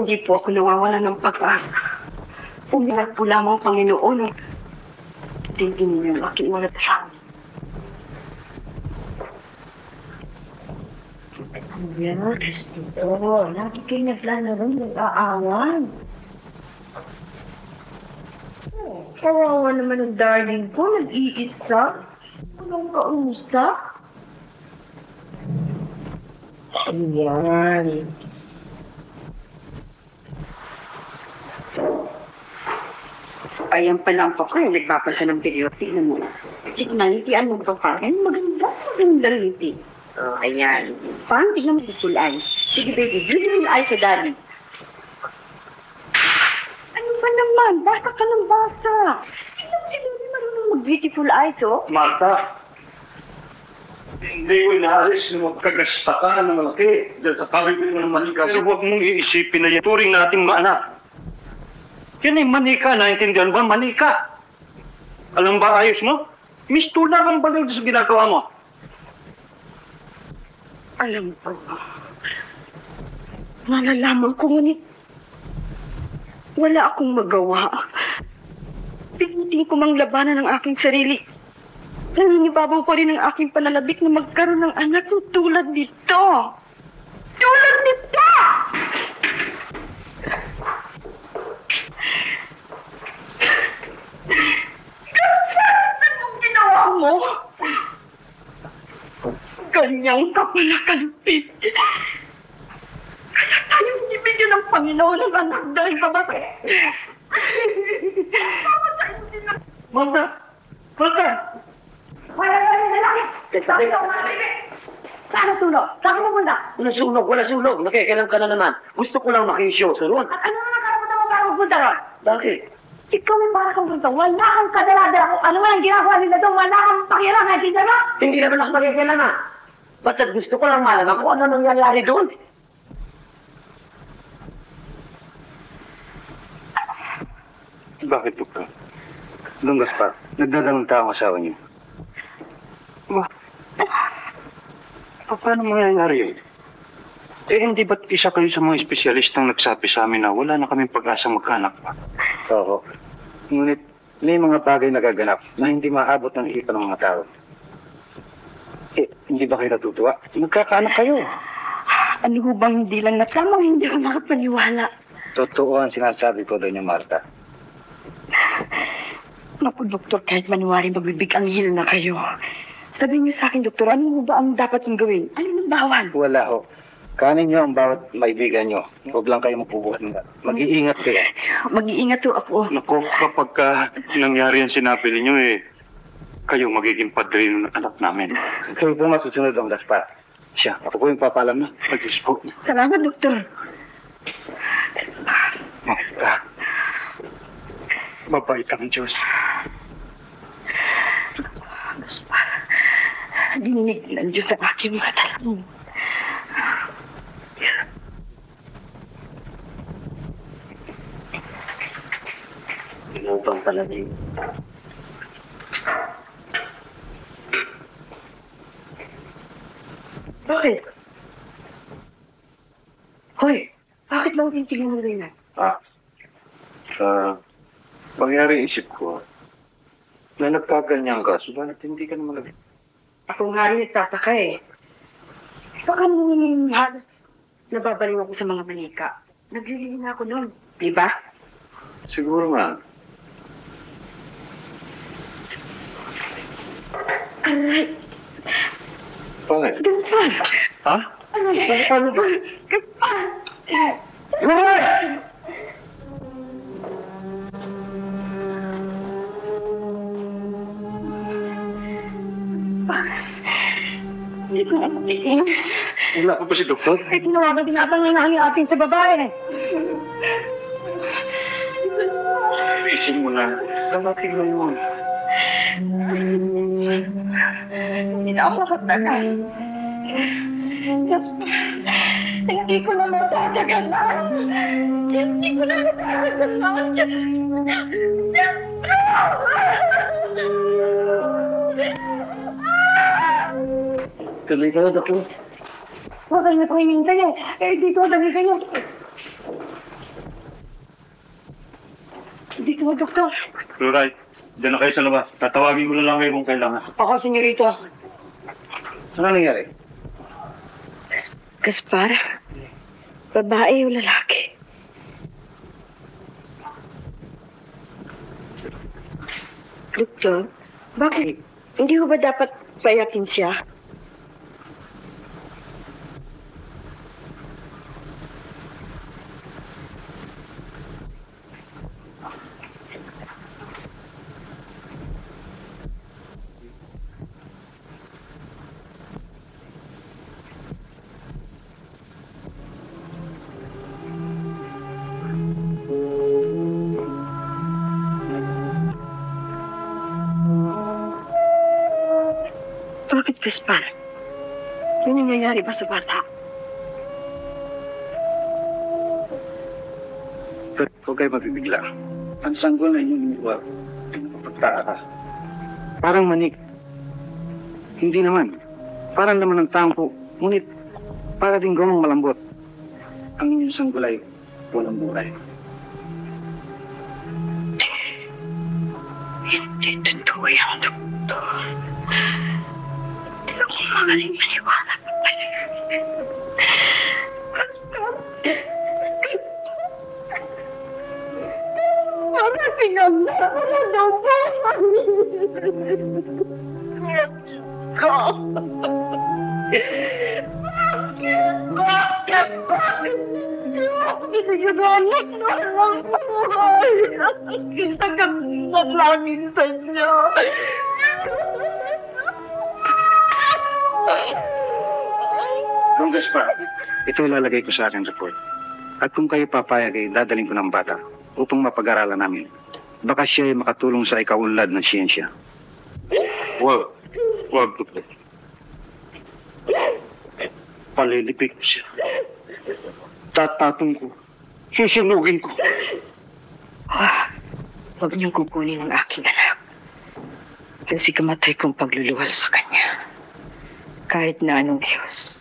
Hindi po ako nawawala ng pag-asa. Umilag po lamang Panginoon. Tingin niyo ang aking mga dasal. Yes, ito. Lagi kayo naglalaro ng aawan. Kawawa naman ang darling ko. Nag-iisa. Walang kausap. Ayan. Ayan pala ang pako yung nagbabasa ng period. Tignan mo. Signalitian mo ba pa? Maganda ngiti. Oh, ayan. Parang tignan mo si Fulay. Sige, baby. Beautiful eye sa daddy. Ano ba naman? Basa ka ng basa. Tignan mo si baby marunong mag-beautiful eyes, oh. Marta, hindi ko inaalis na magkagasta ka ng malaki dahil sa kawin ng manika. Pero huwag mong iisipin na yan. Turing nating maanak. Yan ay manika. Naintindihan ba? Manika. Alam ba ayos mo? Mistula kang baliw sa ginagawa mo. Alam ko. Nalalaman ko ngunit wala akong magawa. Pinutin ko mang labanan ng aking sarili. Naninibabaw pa rin ang aking panalabik na magkaroon ng anak tulad nito. Tulad nito! Ano ang ginawa mo? Ganyang kapalakalpit. Kaya tayong ibigyan ng Panginoon ng anak dahil sa bata. Marta! Marta! Wala lalaki! Saan sunog? Saan mo muna? Wala sunog, wala sunog. Nakikialam ka na naman. Gusto ko lang makishow sa roon. Ano nga nakarapunta mo para magpunta ron? Bakit? Ikaw ang para kang punta. Wala kang kadala-dala kung ano ang ginagawa nila doon. Wala kang pakialam. Naintindihan mo? Hindi naman ako makikialam ha. Basta't gusto ko lang malaman kung ano nangyayari doon. Bakit, Doktor? Nung Gaspar, nagdadalong tao ang asawa niyo. Paano mangyayari yun? Eh, hindi ba't isa kayo sa mga espesyalistang nagsabi sa amin na wala na kaming pag-asa magkanak pa? Oo. Ngunit may mga bagay nagaganap na hindi maabot ng isipan ng mga tao. Eh, hindi ba kayo natutuwa? Magkakaanak kayo. Ano ho bang hindi lang natamang hindi ko makapaniwala? Totoo ang sinasabi ko doon yung Marta. Naku, Doktor, kahit manuwari magbibig-anghil na kayo. Sabihin niyo sa akin, Doktor, ano mo ba ang dapat kong gawin? Ano ng bawal? Wala ho. Kanin niyo ang bawat maibigan niyo. Huwag lang kayo mapubuhat na. Mag-iingat kayo. Mag-iingat ho ako. Naku, kapag nangyari ang sinabi ninyo kayo magiging padrino ng anak namin. Kayo po masusunod ang Gaspar. Siya, ako po yung papalam na. Pag-is po. Salamat, Doktor. Marta, mabait ang Diyos. Gaspar, dinig ng Diyos ang aking mga talong. Inupang pala din. Bakit? Hoy, bakit lang titignan mo rin na? Mangyari isip ko na nagkaganyan ka, subalit hindi ka naman Ako nga rin nagtataka eh. Baka nung halos nababaliw ako sa mga manika. Naglilingin ako noon. Diba? Siguro nga. Aray! Bakit? Gaspar! Ha? Ano ba? Gaspar! Hindi ko na matigil. Wala pa ba si Doktor? Ay, tinawagan din atang nangyari atin sa babae. Isin mo na. Damating mo yun. Hindi na ako makatagal. Hindi ko na matatagalan. Hindi ko na matatagalan. Tuloy kayo, Doktor. Huwag kayo na pahimintay eh. Eh, dito, dali kayo. po, Doktor. Alright. Diyan na kayo sa labas. Tatawagin ko na lang kayo kung kailangan. Ako, senyorito. Ano nangyari? Gaspar, babae o lalaki? Doktor, bakit? Hindi ko ba dapat payakin siya? Bakit, Gaspar? Ano nangyayari ba sa bata? Pero huwag kayo mabibigla. Ang sanggol na inyong iniwag, pagtaka. Parang manik. Hindi naman. Parang naman ng tampo. Ngunit, para din gawang malambot. Ang inyong sanggol ay walang buhay. Hindi totoo yan, Doktor. Hindi ako magaling maniwala. Bakit pinagdala daw ba? Bakit pinagagamit mo lang buhay? Kinagagandang langin sa inyo. Don Gaspar, ito ilalagay ko sa aking report. At kung kayo papayag ay dadaling ko ng bata upang mapag-aralan namin. Baka siya ay makatulong sa ikaunlad ng siyensya. Wag. Wag, Doktor. Palilipik ko siya. Tatatong ko. Susunugin ko. Huwag niyong kukunin ang aking anak. Kasi kamatay kong pagluluwal sa kanya. Kahit na anong Diyos.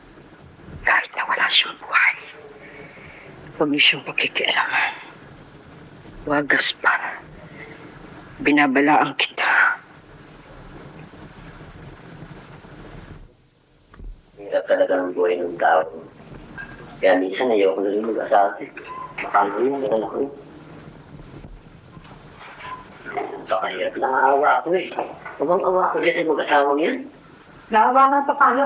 Kahit na wala siyang buhay. Huwag niyo siyang pagkikialaman. Huwag, Gaspar. Binabalaan kita. Hirap talaga ng buhay ng tao. Kaya minsan ayoko na rin mag-asawa. Makano yun, anak ko. Saka hirap naawa ako eh. Abang awa ko dyan sa mag-asawang yan. Naawa nga pa paano?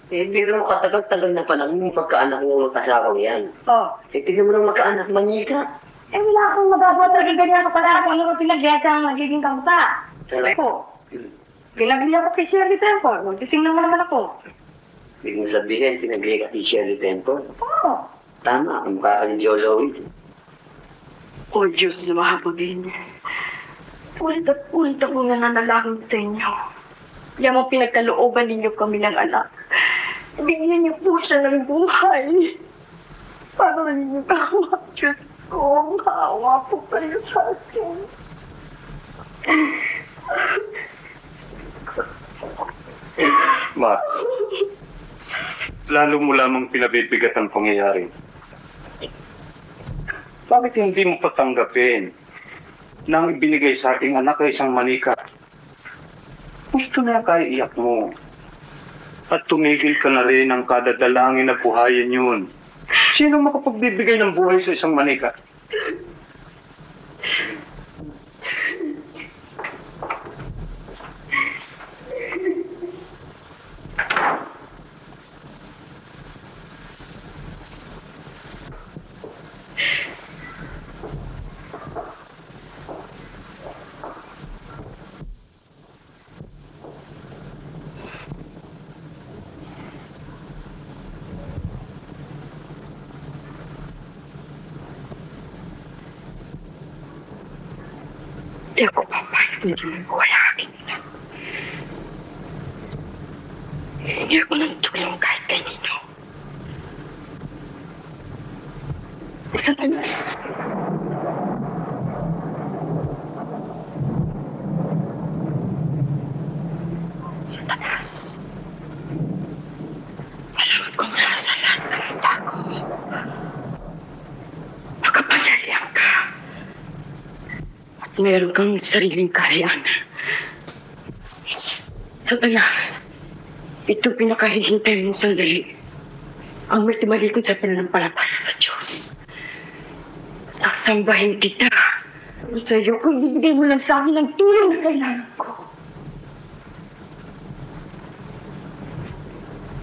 Eh, biro mo katagal-tagal na pa lang yung pagkaanak ng mag-asawang yan. Oh, Eh, tignan mo ng magkaanak, manyika. eh wala akong magagawa talaga ganyan ako pala kung ano ko pinagyasa ang nagiging kamuta. Ako, pinagli ako kay Shirley Temple. Magtitingnan mo naman ako. Ibig mo sabihin, pinagli ka si Shirley Temple. Oo. Tama, ang mukha ka ni Joe Louis. Oh, Diyos na mahabagin. Ulit at ulit ako nananalangin sa inyo. Yan ang pinagkalooban ninyo kami ng anak. Bigyan niyo po siya ng buhay. Para ninyo tama, Diyos ko. Maawa po kayo sa akin. Ma, lalo mo lamang pinabibigat ang pangyayari. Bakit hindi mo patanggapin na ang ibinigay sa ating anak ay isang manika? Gusto na kaya iyak mo. At tumigil ka na rin ang kadadalangin na buhayin yun. Sino makapagbibigay ng buhay sa isang manika? Hindi ako papayag na ginagawa ang aking ina. Hindi ako nang tulong kahit kanino. Satanas. Satanas. Alam ko na sa lahat ng mundo ko. Makapangyarihan ka. Meron kang sariling kahayaan. Satanas, ito pinakahihintay mong sandali. Ang matimalikod sa pananampalataya sa Diyos. Sasambahin kita. Sa iyo, kung ibigay mo lang sa akin ang tulong na kailangan ko.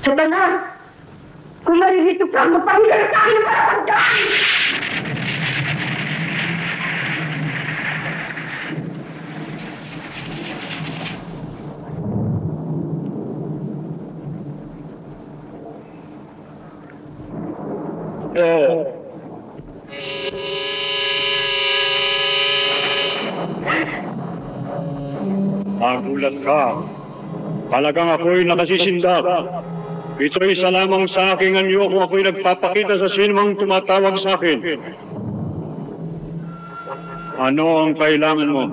Satanas, kung maririto ka, magpahinggan sa akin ang palatandaan! Magulat ka. Talagang ako'y nakasisindak. Ito'y isa lamang sa aking anyo kung ako'y nagpapakita sa sinumang tumatawag sa akin. Ano ang kailangan mo?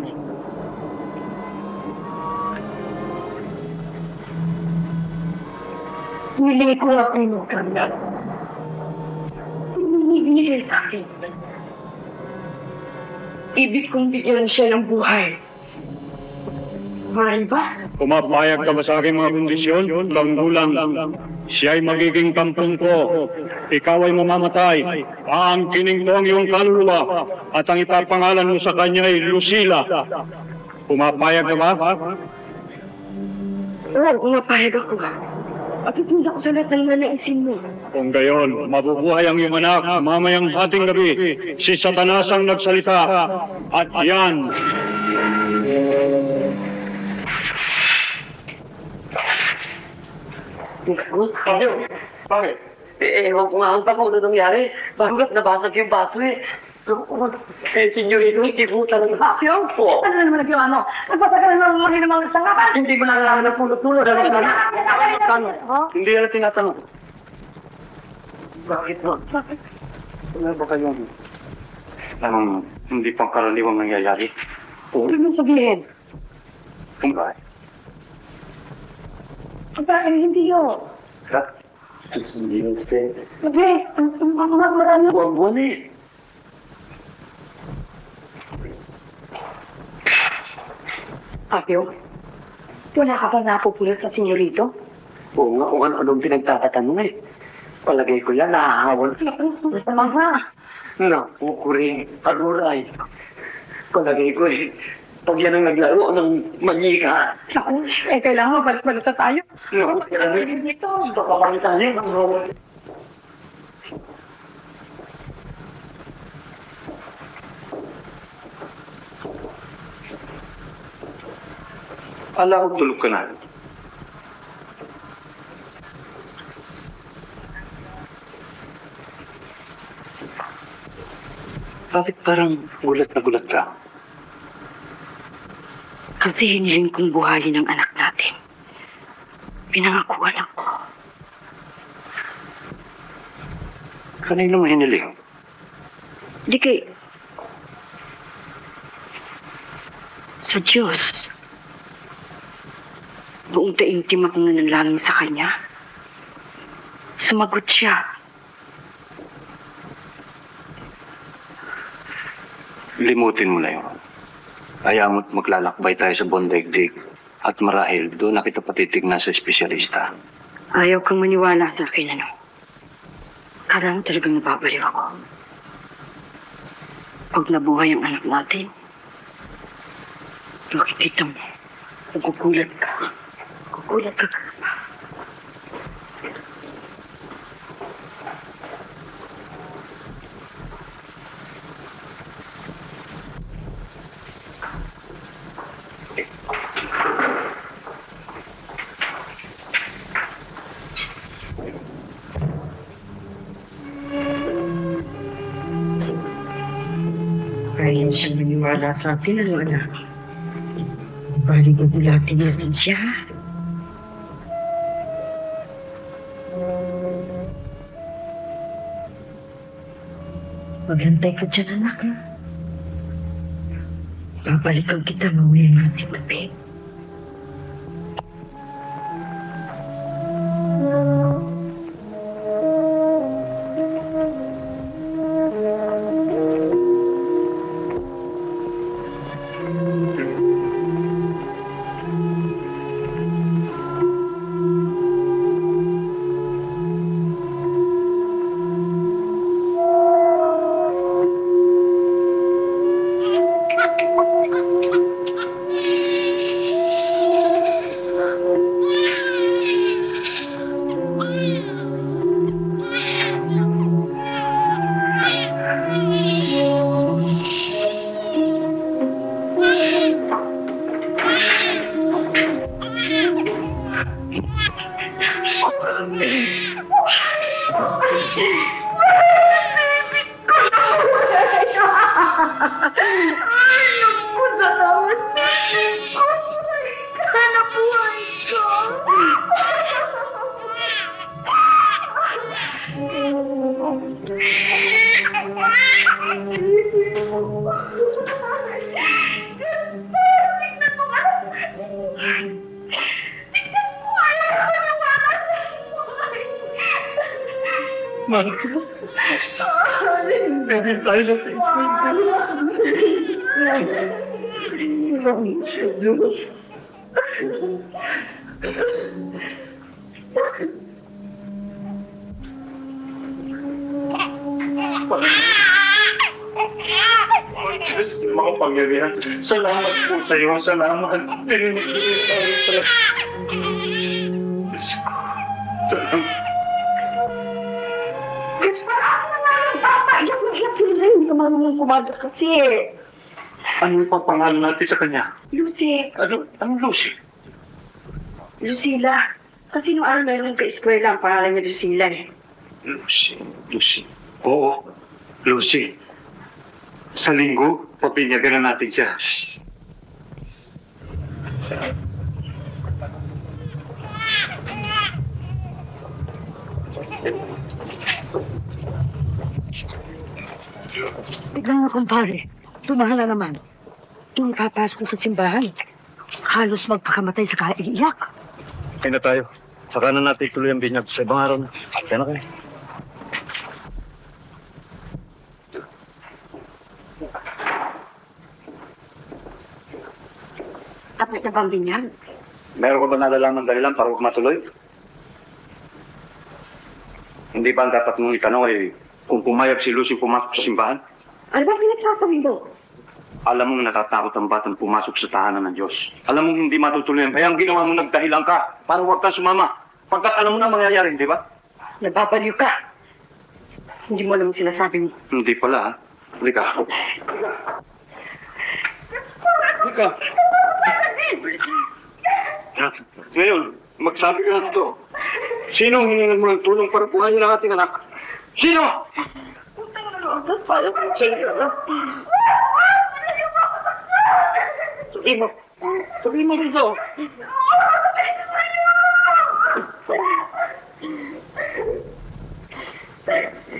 Hindi ko na pinukan na. Hindi sa akin. Ibig kong bigyan siya ng buhay. Mahal ba? Pumapayag ka ba sa aking mga kondisyon? Tanggulang, siya'y magiging kampong ko. Ikaw ay mamamatay. Aangkinin ko ang iyong kaluluwa. At ang ipapangalan mo sa kanya ay Lucila. Pumapayag ka ba? Oo, umapahig ako. At tutunda ko sa lahat ng nanaisin mo. Kung gayon, mabubuhay ang iyong anak mamayang hating gabi. Si Satanas ang nagsalita. At yan. Bakit? Ewan ko nga ang kung ano nangyari. Bakit nabasag yung baso eh. Senyorito, hindi po talaga. Yung? Ano na naman nagawa mo? Nagpapagala na naman ng mga sangapan. Hindi mo nalalaman ng pulo-pulo. Hindi yan tinatanong. Bakit mo? Wala ba kayong hindi pang karaniwang nangyayari? Ano mo sabihin? Kung ba? Bakit hindi yun? Hindi mo siya. Sabi, marami. Buwan-buwan eh. Apyo, wala ka ba napupulit sa senyorito? Oo nga, kung ano-anong pinagtatatanong eh. Palagay ko yan, nahahawan. Masama nga. Naku, kuring, aruray. Palagay ko eh, pag yan ang naglaro ng manyika. Naku, kailangan mabalik-balik tayo. Naku, Dito. baka kami tayo ng hawal. Ala ko tulog ka na. Bakit parang gulat na gulat ka? Kasi hiniling kong buhayin ang anak natin. Pinangakuan ako. Kanino mo hiniling? Di kay... Sa Diyos. Buong taimtim akong nanalangin sa Kanya. Sumagot siya. Limutin mo na yun. Ayaw mo't maglalakbay tayo sa Bondaigdig. At marahil, doon na kita patitignan sa espesyalista. Ayaw kang maniwala sa akin, ano? Karang talagang nababaliw ako. Pag nabuhay ang anak natin, makikita mo, magugulat ka. Magugulat ka. Kaya siya maniwala sa atin, ano anak? Baligugulatin natin siya. Maghantay ka dyan, anak, ha? Babalikan kita mawin natin tabi. Marco. Pwede tayo na sa Diyos. Diyos, makapangyarihan. Salamat po sa iyo. Salamat. Pininig tayo talaga. Diyos ko. Salamat. Hindi ka marunong kumaga kasi. Ano yung papangalan natin sa kanya? Lucy. Anong Lucy? Lucila. Kasi nung araw na yun ka-eskwela, ang pangalan niya Lucila eh. Lucy. Oo, Lucy. Sa linggo, papinyagan na natin siya. Tignan mo, kumpare. Tumahan na naman. Yung papasok sa simbahan, halos magpakamatay sa kaiiyak. Kaya na tayo. Saka na natin tuloy ang binyag sa ibang araw na. Kaya na kayo. Tapos na bang binyag? Meron ko ba nalalaman dahilan para huwag matuloy? Hindi ba ang dapat mong itanong ay kung pumayag si Lucy pumasok sa simbahan? Ano ba pinagsasabi mo? Alam mong natatakot ang batang pumasok sa tahanan ng Diyos. Alam mong hindi matutuloy yan. Kaya ang ginawa mo nagdahilan ka para huwag kang sumama. Pagkat alam mo na mangyayari, di ba? Nababaliw ka. Hindi mo alam ang sinasabi mo. Hindi pala, ha? Halika. Halika. Ngayon, magsabi ka na ito. Sino ang hiningan mo ng tulong para buhayin ang ating anak? Sino? Sabihin mo rin so.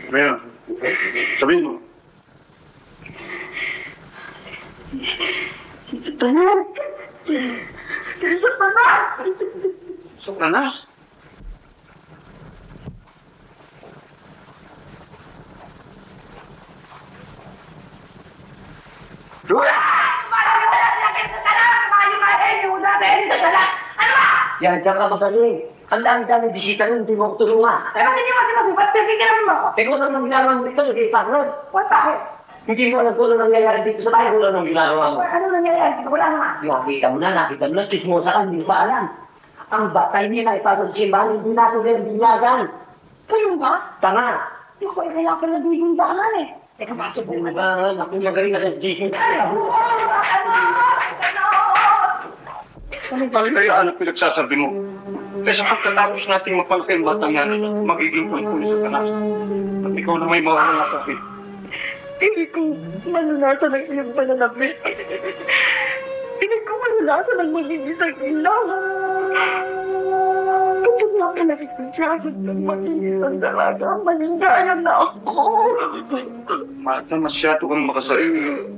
Ngayon, sabihin mo. Tanan! Satanas? Diyan ka magaling. Ang dami-dami bisita nun, hindi mo ko tulungan. Pero hindi mo sinasabi, ba't pagkikaroon mo? Teko na nang ginagawa mo dito, hindi pa ron. What bakit? Hindi mo alam kung ano nangyayari dito sa bahay, kung ano ginagawa mo. Ano nangyayari? Wala naman. Nakita mo na, chismosa ka, hindi pa alam. Ang batay nila ipasok sa simbahan, hindi natin rin binyagan. Kayo ba? Tanga! Naku, kaya pala duwing daanan eh. Teka, pasok mo na ba? Naku, magaling na sa gising. Anong kaligayaan ang pinagsasabi mo? Kaya sa pagkatapos nating mapalaki ang batang yan, magiging pagkulis sa tanas. At ikaw na may mawala sa akin. Hindi ko manunasa ng iyong pananapit. Hindi ko manunasa ng mag-iisang ilaw. Kapag nga ka nakikisasag ng mag-iisang dalaga, malindayan na ako. Marta, masyado kang makasain.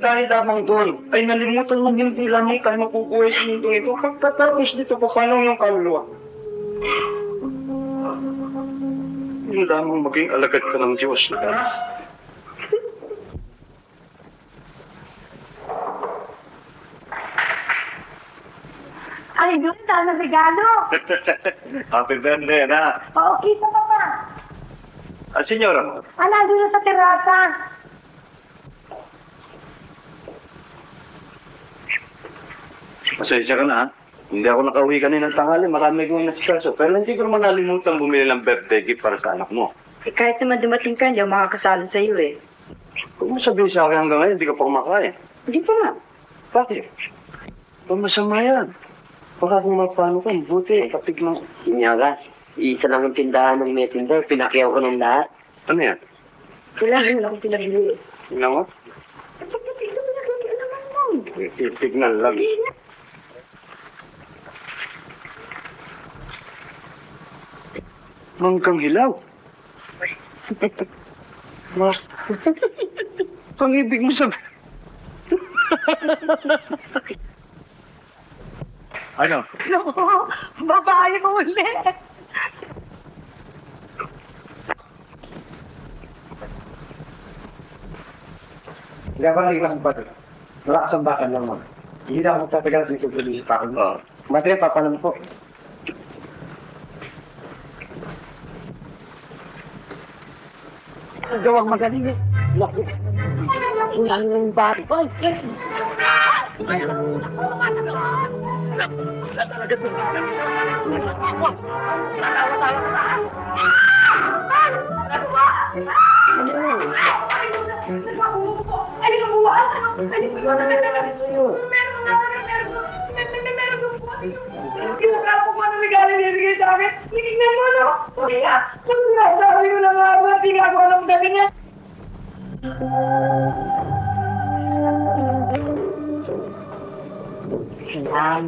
Dahil lamang doon, ay nalimutan mong hindi lamang tayo mapupuhay sa mundo ito. Pagkatapos dito, paano yung kaluluwa? Hindi lamang maging alagad ka ng Diyos. Ay, doon na regalo. Happy birthday, na. Oo, kita pa pa. Senyora, Nandun na sa terasa. pasensya ka na, ha? Hindi ako nakauwi kanina ng tanghali, marami kong nasikaso. Pero hindi ko naman nalimutan bumili ng birthday gift para sa anak mo. Eh, kahit naman dumating ka, hindi ako makakasalo sa iyo eh. Huwag mo sabihin sa akin hanggang ngayon, hindi ka pa kumakain. Hindi pa nga. Bakit? Huwag masama yan. Baka kung magpaano ka, buti. Kapig mo. Sinyagas, isa lang ang tindahan ng messenger, pinakyaw ko ng lahat. Ano yan? Kailangan lang akong pinabili. Tingnan mo? Signal lang. Mangkang hilaw. Mas. Ang ibig mo sabihin. Ano? Babae mo ulit. Hindi ako nagiging bato. Wala kasambakan lang mo. Hindi na ako magtatagal dito sa pulis pa ako. Oo. Matri, papalam po. Gawang magaling eh. Laki. Wala nang bari pa.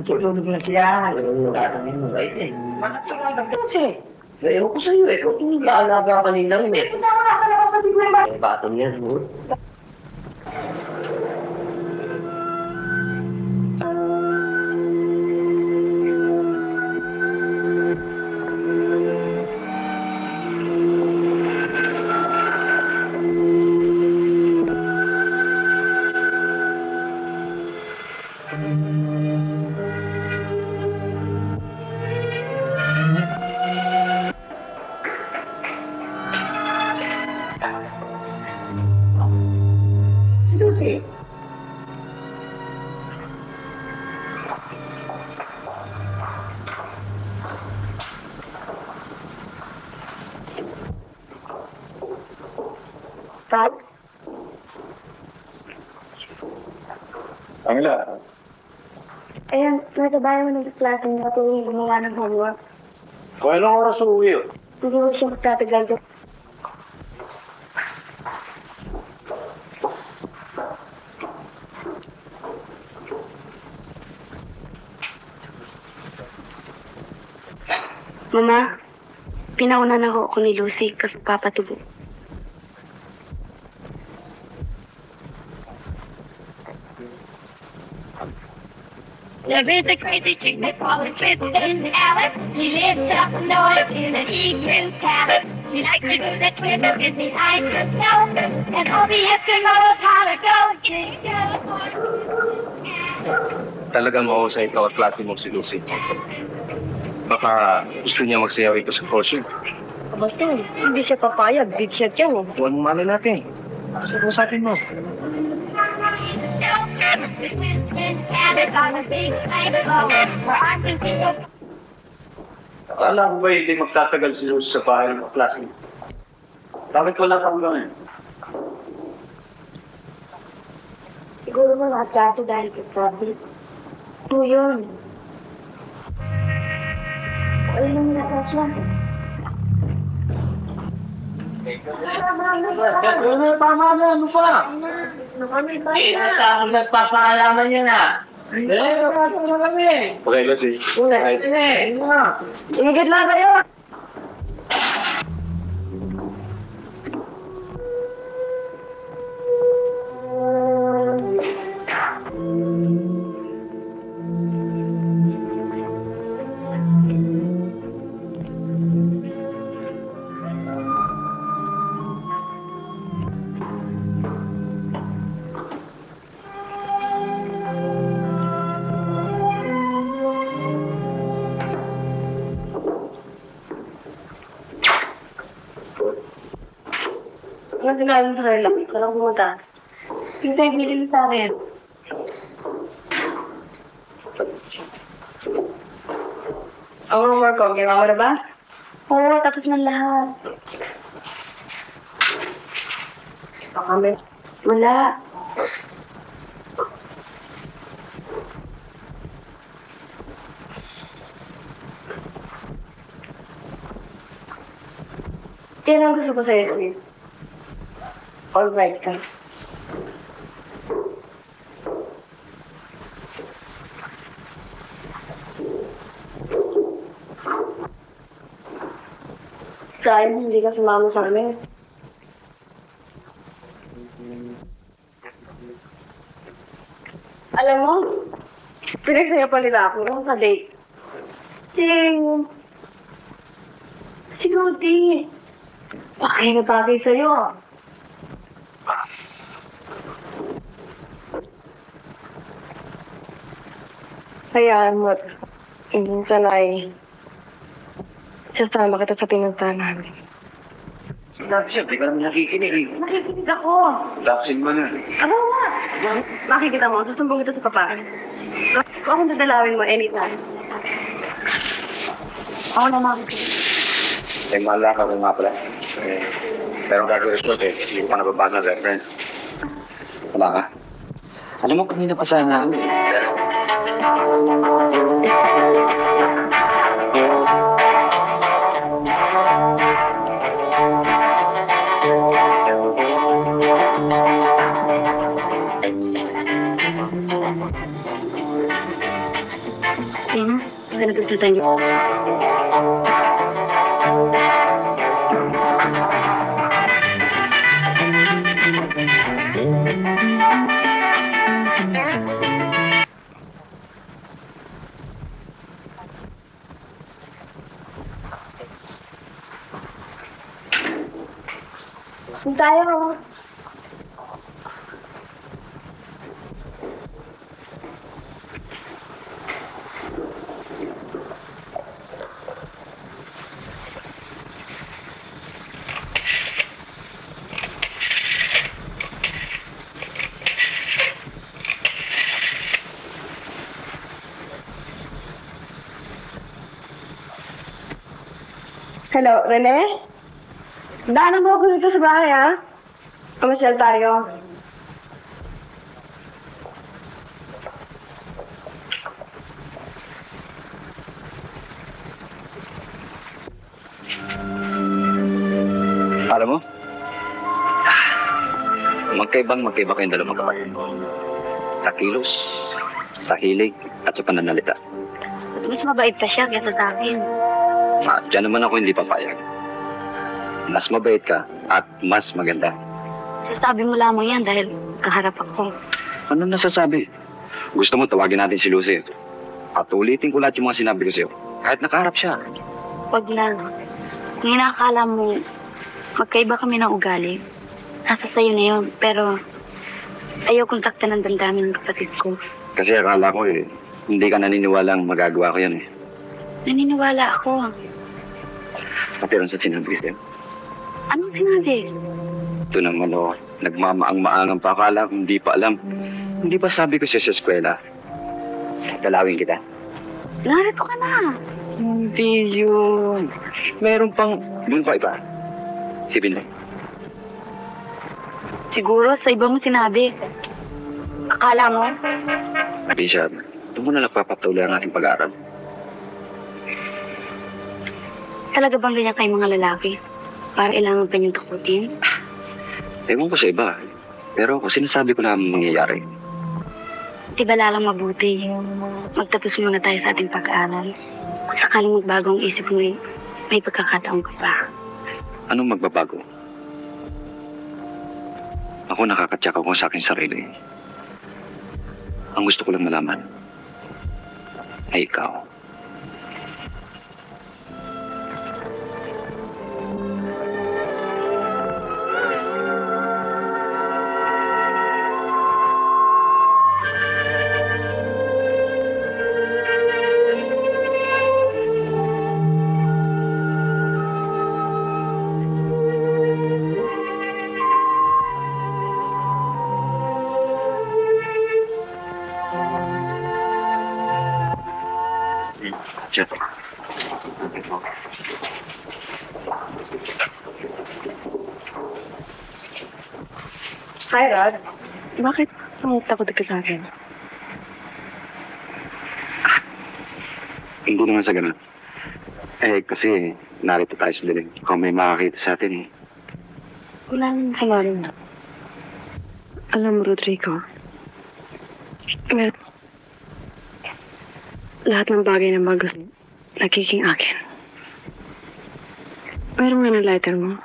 Siguro na siya. Ewan ko sa'yo, ikaw yung naalaga kanina rin eh. Batang yan, mo. Angela, Ayan, nasa bayan mo ng klase niya tuwing gumawa ng homework. kung anong oras uuwi yun? Hindi ko siya magtatagal doon. Mama, pinauna na ako ni Lucy kasi papatubo. The visit crazy chick they call her Tristan Alice. She lives up north in an egress palace. She likes to do the twist up in the ice and snow. And all the Eskimos holler, go, jingle, Talagang mahusay ito at klase mo si Lucy. Baka gusto niya magsayaw ito sa costume. Basta, hindi siya papayag. Big shot yan eh. Huwag mo malay natin. Usapin mo. Akala ko ba hindi magtatagal si Lucy sa bahay ng klase? Bakit wala kang gawin? Siguro mga atyaso dahil kay Fabi. Ito yun. Ay, nung nasa siya. Tama na, ano pa? Nagpapaalaman niya na. Okay, Lucy. Inigit lang kayo! Ano sinabi mo sa kanila? Ikaw lang pumunta. Hindi tayo bilhin sa akin. Ang homework ko, ginawa mo na ba? Oo, tapos ng lahat. Baka may... Wala. Yan ang gusto ko sa'yo, Chris. Alright ka. Sayang hindi ka sumama sa amin. Alam mo, pinagsaya pa nila ako nung ka-date. Si Rudy. Bakit na bagay sa'yo? Hayaan mo. Minsan ay sasama kita sa pinuntahan namin. Sinabi siya, di ka naman nakikinig. Nakikinig ako. Laksin mo na. Ano nga? Makikita mo, susumbong kita sa papa. Kung akong dadalawin mo anytime. Ako na makikita. Eh, malaka ko nga pala. Pero gagawin ko hindi ko pa nababasa ng reference. Wala ka. Alam mo, kanina pa sana. Maganda gusto tayo. Tayo. Hello, Rene? Daanan mo ako dito sa bahay, ha? Kamasyal tayo. Alam mo? Magkaiba kayong dalawang kapatid. Sa kilos, sa hilig, at sa pananalita. Mas mabait pa siya kaysa sa akin. Diyan naman ako hindi papayag. Mas mabait ka at mas maganda. Sasabi mo lamang yan dahil kaharap ako. Ano nasasabi? Gusto mo tawagin natin si Lucy. At ulitin ko lahat yung mga sinabi ko sa'yo. Kahit nakaharap siya. Huwag na. Kung inakala mo, magkaiba kami ng ugali. Nasa sa'yo na yun. Pero ayaw kong taktan ng damdamin ng kapatid ko. Kasi akala ko hindi ka naniniwalang magagawa ko yan eh. Naniniwala ako. Pati rin sa sinabi ko sa'yo. Anong sinabi? Ito naman nagmamaang-maangang pa akala kung hindi pa alam. Hindi ba sabi ko siya sa eskwela? Dalawin kita. Narito ka na. Hindi yun. Meron pang... Doon pa iba. Si Binay. Siguro sa iba mo sinabi. Akala mo? Hindi siya. Doon mo na nagpapatuloy ang ating pag-aaral. Talaga bang ganyan kayong mga lalaki? Para ilangan pa niyong takutin? Ewan ko sa iba. Pero ako sinasabi ko na mangyayari. Tibala lang mabuti. Magtapos muna tayo sa ating pag-aaral. Kung sakaling magbago ang isip mo, may pagkakataon ka pa. Anong magbabago? Ako nakakatsak ako sa aking sarili. Ang gusto ko lang malaman ay ikaw. Jeff. Hi, Rod. Bakit takot ka sa akin? Hindi naman sa ganun. Kasi narito tayo sa dilim. Kung may makakita sa atin eh. Wala nang sama rin. Alam mo, Rodrigo, lahat ng bagay na gusto, nagiging akin. Meron nga ng lighter mo.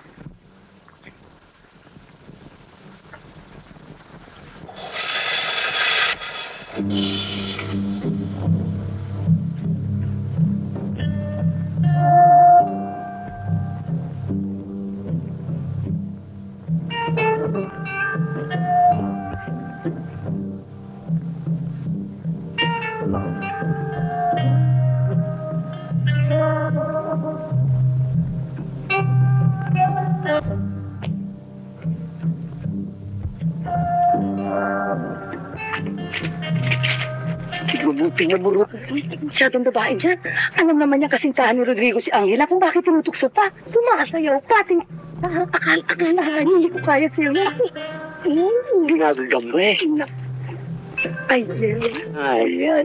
Pinaburo. Masyadong babae dyan. Alam naman niya kasintahan ni Rodrigo si Angela kung bakit tinutukso pa. Sumasayaw pa. Akala niya hindi ko kaya sa'yo. Ginagagam mo eh. Ayan.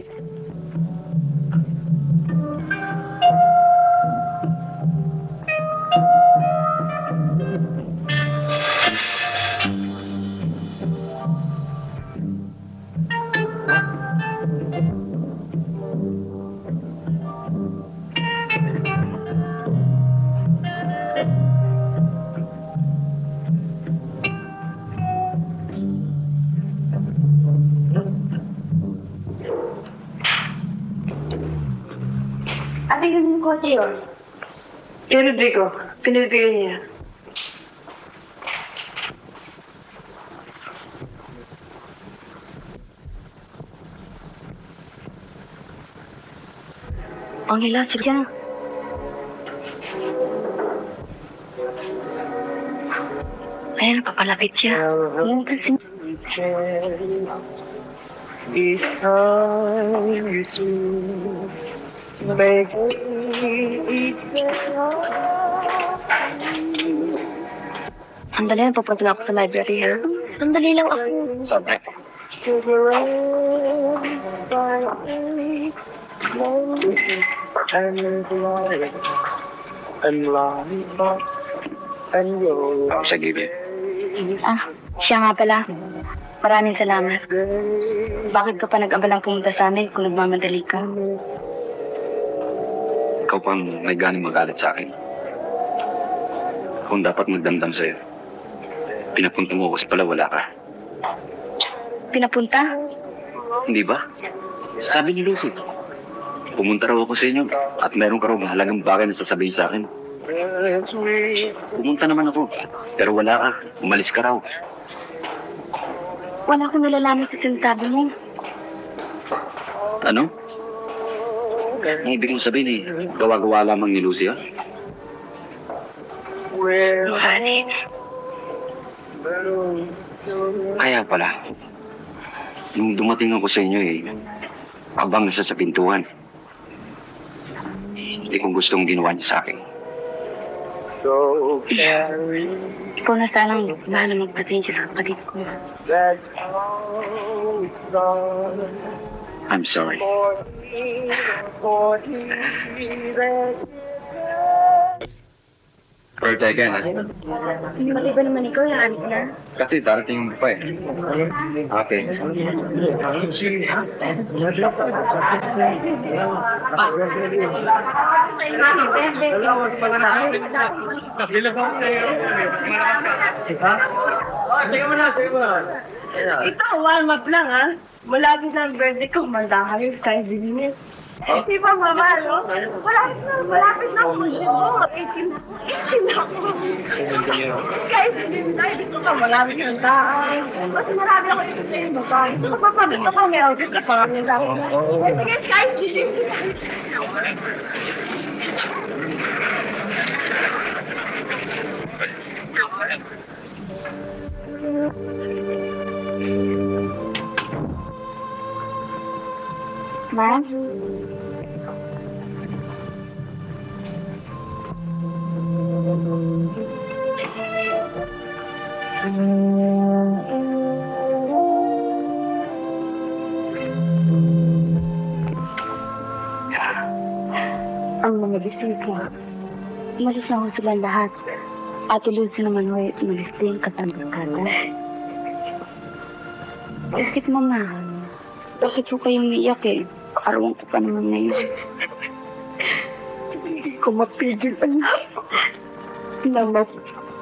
Ano yung kotse yun? Kay Rodrigo, pinibigay niya. Angela, sige na. Ayan, papalapit siya. Ayan, kasi. Sandali lang, papunta na ako sa library, ha? Sandali lang ako. Sabi. Sige, babe. Siya nga pala. Maraming salamat. Bakit ka pa nag-abalang pumunta sa amin kung nagmamadali ka? Ikaw pang may galing magalit sa akin. Kung dapat magdamdam sa'yo. Pinapunta mo kasi pala wala ka. Pinapunta? Hindi ba? Sabi ni Lucy. Pumunta raw ako sa inyo at meron ka raw mahalagang bagay na sasabihin sa akin. Pumunta naman ako. Pero wala ka. Umalis ka raw. Wala akong nalalaman sa sinasabi mo. Ano? Ang ibig kong sabihin eh, gawa-gawa lamang ni Lucy, ha? Honey. Kaya pala, nung dumating ako sa inyo eh, abang nasa sa pintuan. Hindi kong gustong ginawa niya sa akin. Ikaw na sanang bahala magpatensya sa kapatid ko. I'm sorry. For again, ha? Hindi ba naman ikaw yung anak na? Kasi darating pa eh. Okay. Ito, warm up lang, ha? Malapit na ang birthday ko, manda kami sa Divine. Di ba, mama, no? Malapit na ang birthday ko. 18 na ako. Kahit hindi ko ka, malapit na ang taon. Mas marami ako ito sa inyo. Ito ka pa, dito ka, may August na parang lang. Sige, kahit dilim. Ma? ang mga bisita. Umalis na ho silang lahat. Ate Lucy naman ho, umalis din katambakata. Bakit, Mama? Bakit ho kayong umiiyak eh? Arawan ko pa naman ngayon. Hindi ko mapigil, anak.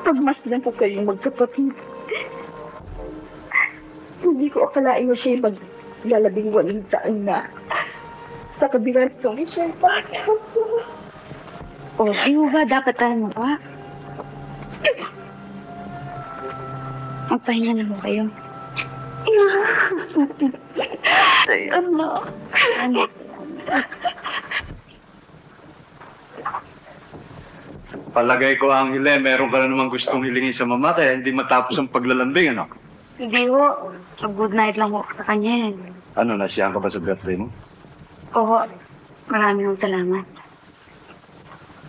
Pagmasdan ko kayong magkapatid. Hindi ko akalain mo siya maglalabing walang saan na. Sa kabilang song siya pa. O, di ho ba dapat tayo pa? Magpahinga na mo kayo. Ay, anak. Palagay ko, Angela, meron ka na namang gustong hilingin sa mama kaya hindi matapos ang paglalambing, ano? Hindi ho. Good night lang ho sa kanya. Ano, nasiyahan ka ba sa birthday mo? Oo. Maraming salamat.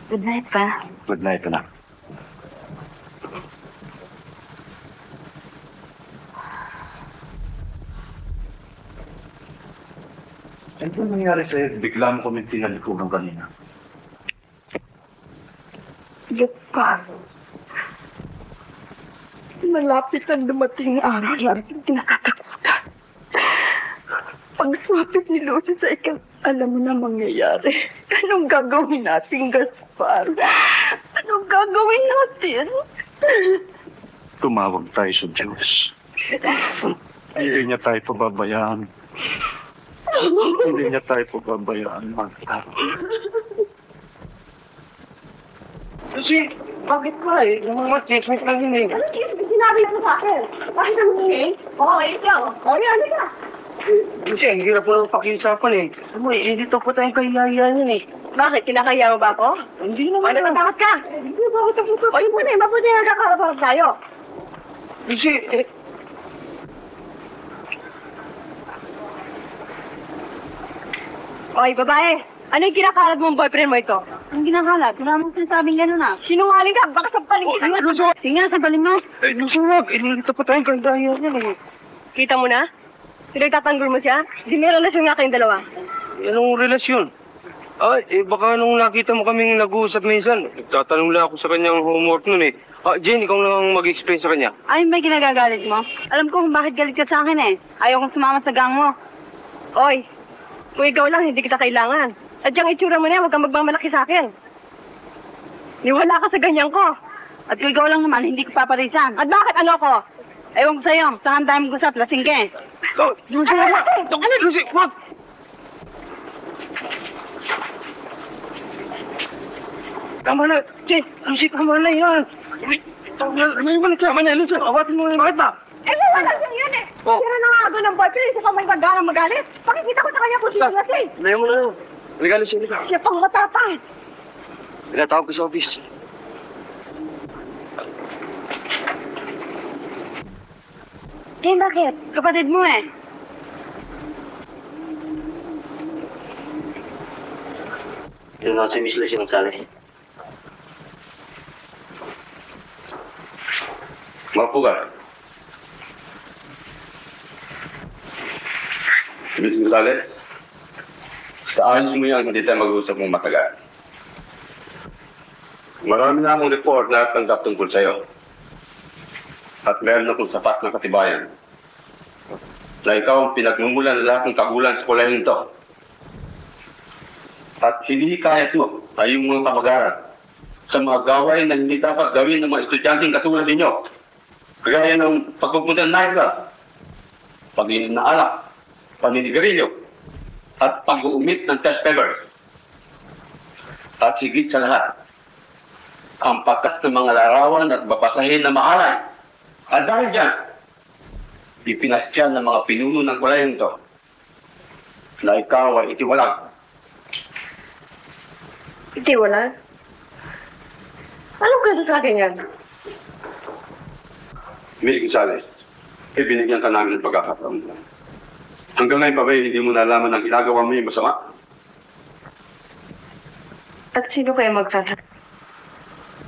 Good night pa. Good night, anak. Ano ba nangyari sa'yo? Bigla mo kami tinalikuran kanina. Gaspar. Malapit ang dumating ang araw na kinakatakutan. Pagsapit ni Lucy sa ikaw, alam mo na mangyayari. Anong gagawin natin, Gaspar? Anong gagawin natin? Tumawag tayo sa Diyos. Hindi niya tayo pababayaan. Hindi niya tayo pababayaan, Marta. Kasi, bakit ba eh? Yung mga chismis lang yun eh. Ano sinabi mo sa akin? Bakit ang hingin? Oo, ikaw. O, yan, ka. Kasi, ang hirap lang pakiusapan eh. Ano eh, dito po tayong kahiyahiyan yun eh. Bakit? Kinakaya mo ba ako? Hindi naman. Ano, bakit ka? Hindi ba ako taputo? O, yun muna eh. Mabuti na nagkakarapang tayo. Kasi, Oy, babae. Ano yung kinakalat mong boyfriend mo ito? Ang ginakalat, wala mong sinasabing gano'n ah. Sinungaling ka, baka sampalin kita. Sige nga, sabalin mo. eh, lusuwag. Eh, dito po tayong kahiyahiyan yun eh. Kita mo na? Pinagtatanggol mo siya? Di may relasyon nga kayong dalawa. Anong relasyon? Ay, eh, baka nung nakita mo kaming nag-uusap minsan, nagtatanong lang ako sa kanyang homework nun eh. Ah, Jen, ikaw lang mag-explain sa kanya. Ay, may ginagagalit mo. Alam ko kung bakit galit ka sa akin eh. Ayaw kong sumama sa gang mo. Oy, kung ikaw lang, hindi kita kailangan. At yung itsura mo na yan, huwag kang magmamalaki sa akin. Niwala ka sa ganyan ko. At kung ikaw lang naman, hindi ko paparisan. At bakit ano ko? Ewan ko sa'yo, saan tayo mag-usap, lasing ka eh. Oh, Lucy, Lucy, wag! Tama na, Jen, Lucy, tama na yan. May ba nagsama na, Lucy, awatin mo na yung bakit ba? Eh, wala lang yun eh. Oh. Sira na nga doon ng boyfriend, isa pa may magana magalit. Pakikita ko sa kanya kung sino siya eh. Layo mo na yun. Halika, Lucy, halika. Siya pang matapang. Pinatawag ko sa office. Eh, bakit? Kapatid mo eh. Yun nga si Miss Lucy Gonzales. Mapo ka. Miss Gonzales, kaayos mo yan, hindi tayo mag-uusap ng matagal. Marami na akong report na tanggap tungkol sa'yo. At meron akong sapat na katibayan na ikaw ang pinagmumulan ng lahat ng kagulan sa kolahin ito. At hindi kaya ito ay yung mga kamag-aral sa mga gawain na hindi dapat gawin ng mga estudyanteng katulad ninyo. Kagaya ng pagpupunta ng nightclub, pag-inom ng alak, paninigarilyo, at pag-uumit ng test papers. At higit sa lahat, ang pagkat ng mga larawan at babasahin na maalay. At dahil dyan, ipinasya ng mga pinuno ng kolahin ito na ikaw ay itiwalag. Hindi, wala. Anong ganda sa akin yan? Miss Gonzales, ibinigyan ka namin ng pagkakataon. Hanggang ngayon pa ba hindi mo nalaman ang ginagawa mo yung masama? At sino kaya magsasabi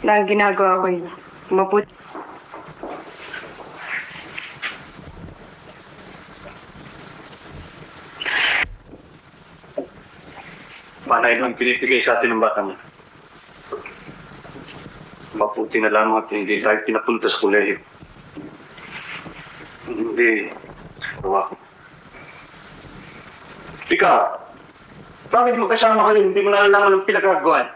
na ang ginagawa ko yun? Mabuti. Manay Ay, ang pinipigay sa atin ng batang. Mabuti na lamang at hindi tayo pinapunta sa kuleyo. Hindi. Wow. Ikaw, bakit mo kasama ko yun? Hindi mo nalalaman ng pinagagawan.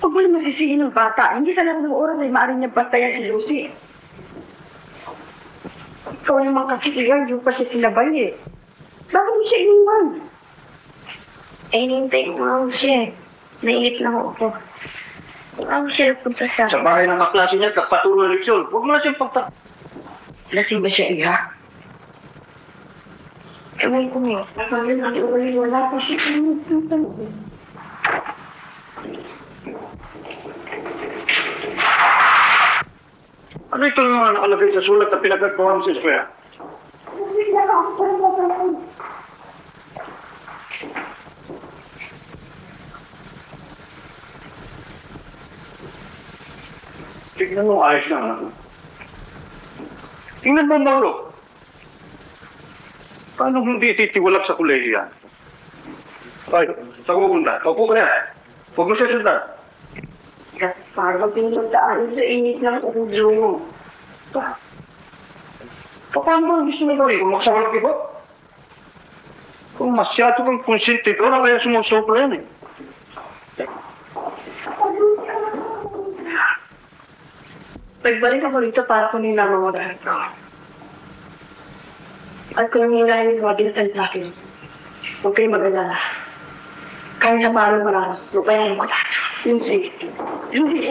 Huwag mo naman sisihin ng bata. Hindi sa lang ng oras ay maaari niya bantayan si Lucy. Ikaw naman kasi iyan, yung pa siya sinabay eh. Bakit mo siya iniwan? Eh, nintay ko nga ako siya. Nainip lang ako. Ako siya nagpunta sa Sa bahay ng kaklase niya, kapatuloy ng leksyon. Huwag mo na siyang pagta... Lasing ba siya iya? Ewan ko nga. Wala pa siya. Ano ito yung mga nakalagay sa sulat na pinagagawa mo sa eskwela? Tingnan mo, ayos na nga. Tingnan mo, Mauro. Paano hindi titiwalap sa kulehiyo yan? Ay, saan ko pupunta? Kaupo ka na. Huwag mo siya sundan. Gaspar, wag pinagdaan sa init ng ulo mo. Paano mo gusto mo gawin? Kung makasawal ko? Kung masyado kang konsente, ikaw na kaya sumusopla yan eh. Pagbalik ako rito para kunin lang ang mga ko. At kung hinggahin ko, ginatan sa akin. Huwag kayo mag-alala. Kahit sa parang marami, lupayan ko lahat. Yun sige. Yun sige.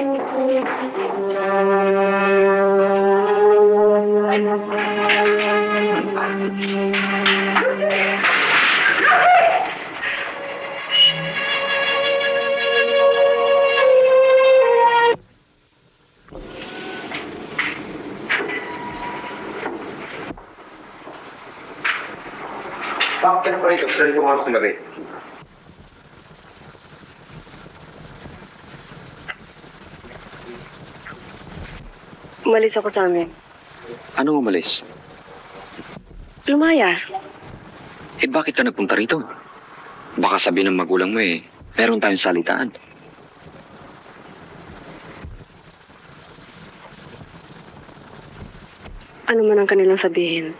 Bakit pa ito? Saan ko mga sinabi? Umalis ako sa amin. Anong umalis? Lumayas. Eh bakit ka nagpunta rito? Baka sabi ng magulang mo eh, meron tayong salitaan. Ano man ang kanilang sabihin.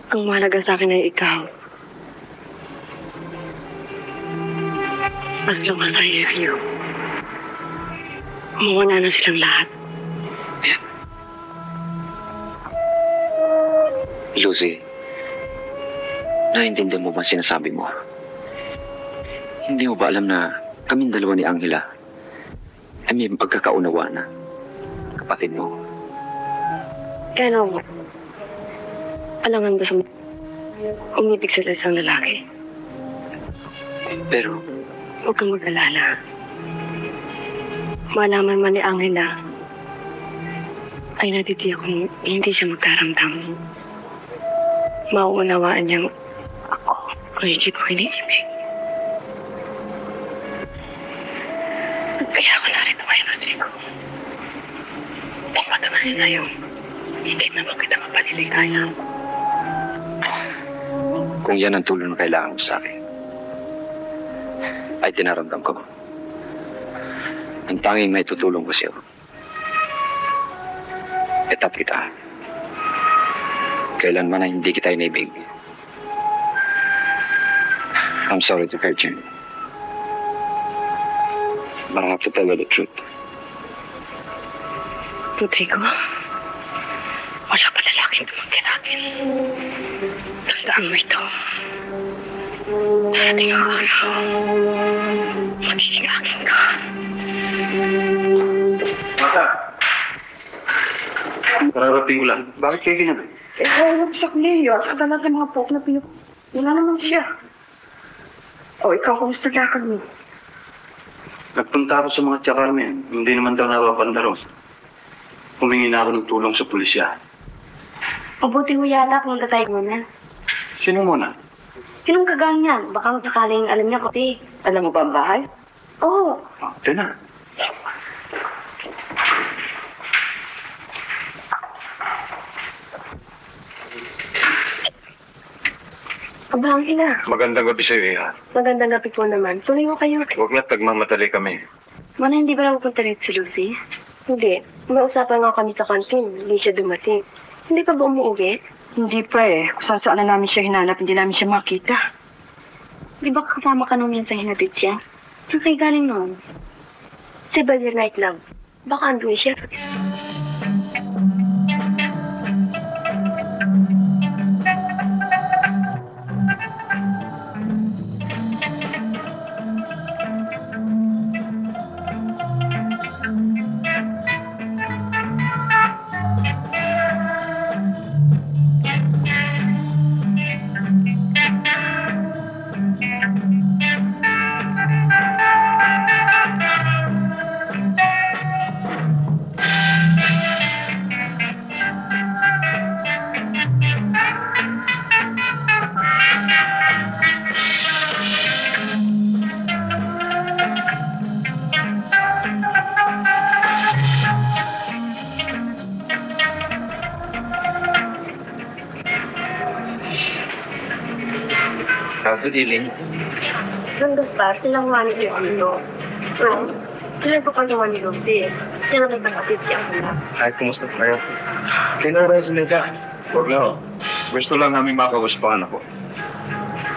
Ang mahalaga sa akin ay ikaw. As long as I have you, mawala na silang lahat. Lucy, naiintindihan mo ba sinasabi mo? Hindi mo ba alam na kaming dalawa ni Angela ay may pagkakaunawa na kapatid mo? Kano, alangan ba sa umibig sa isang lalaki? Pero, Huwag kang mag-alala. Malaman man ni Angela ay natitiyak kung hindi siya magkaramdam. Mauunawaan niyang ako ang higit ko iniibig. Kaya ako narito ngayon, Rodrigo. Pagpatunayan sa'yo, hindi naman kita mapaliligaya. kung yan ang tulong na kailangan mo sa akin, ay dinaramdam ko. Ang tanging may tutulong ko sa'yo. Etat kita. Kailanman na hindi kita inibig. I'm sorry to hurt you. But I have to tell you the truth. Rodrigo, wala pa lalaking tumanggi sa akin. Tandaan mo ito. Darating ang araw. Magiging akin ka. Mata. Kararating ko lang. Bakit kayo ganyan? Huwag sa kuliyo at sa lahat ng mga pok na pinuk... Wala naman siya. O, ikaw, kumusta lakad mo? Nagpunta ako sa mga tsakarmen. Hindi naman daw napapandaro. Humingi na ako ng tulong sa pulisya. Mabuti mo yata kung tayo muna. Sino muna? Sinong kagang yan? Baka sakaling alam niya kuti. Alam mo ba ang bahay? Oo. Ito na. Abangin na. Magandang gabi sa'yo, Iha. Magandang gabi po naman. Tuloy mo kayo. Huwag na't nagmamadali kami. Mana, hindi ba na pupunta rito si Lucy? Hindi. May usapan nga kami sa kantin. Hindi siya dumating. Hindi ka ba umuwi? Hindi pa eh. Kung saan na namin siya hinanap, hindi namin siya makita. Di ba kasama ka nung minsan hinatid siya? Saan kayo galing noon? Sa Bayer Night lang. Baka andun siya. Good evening. Nandun pa, silang wani siya dito. Sila po kami wani Lucy. Siya na may kapatid siya pala. Ay, kumusta kayo? Kaya ba yung sinasa? Huwag na, ho. Gusto lang namin makauspahan ako.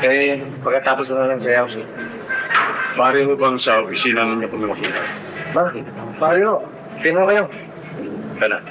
Eh, pagkatapos na lang sayaw. Pare mo bang sa opisina ninyo kami makita? Bakit? Mario, tingnan kayo. Kana.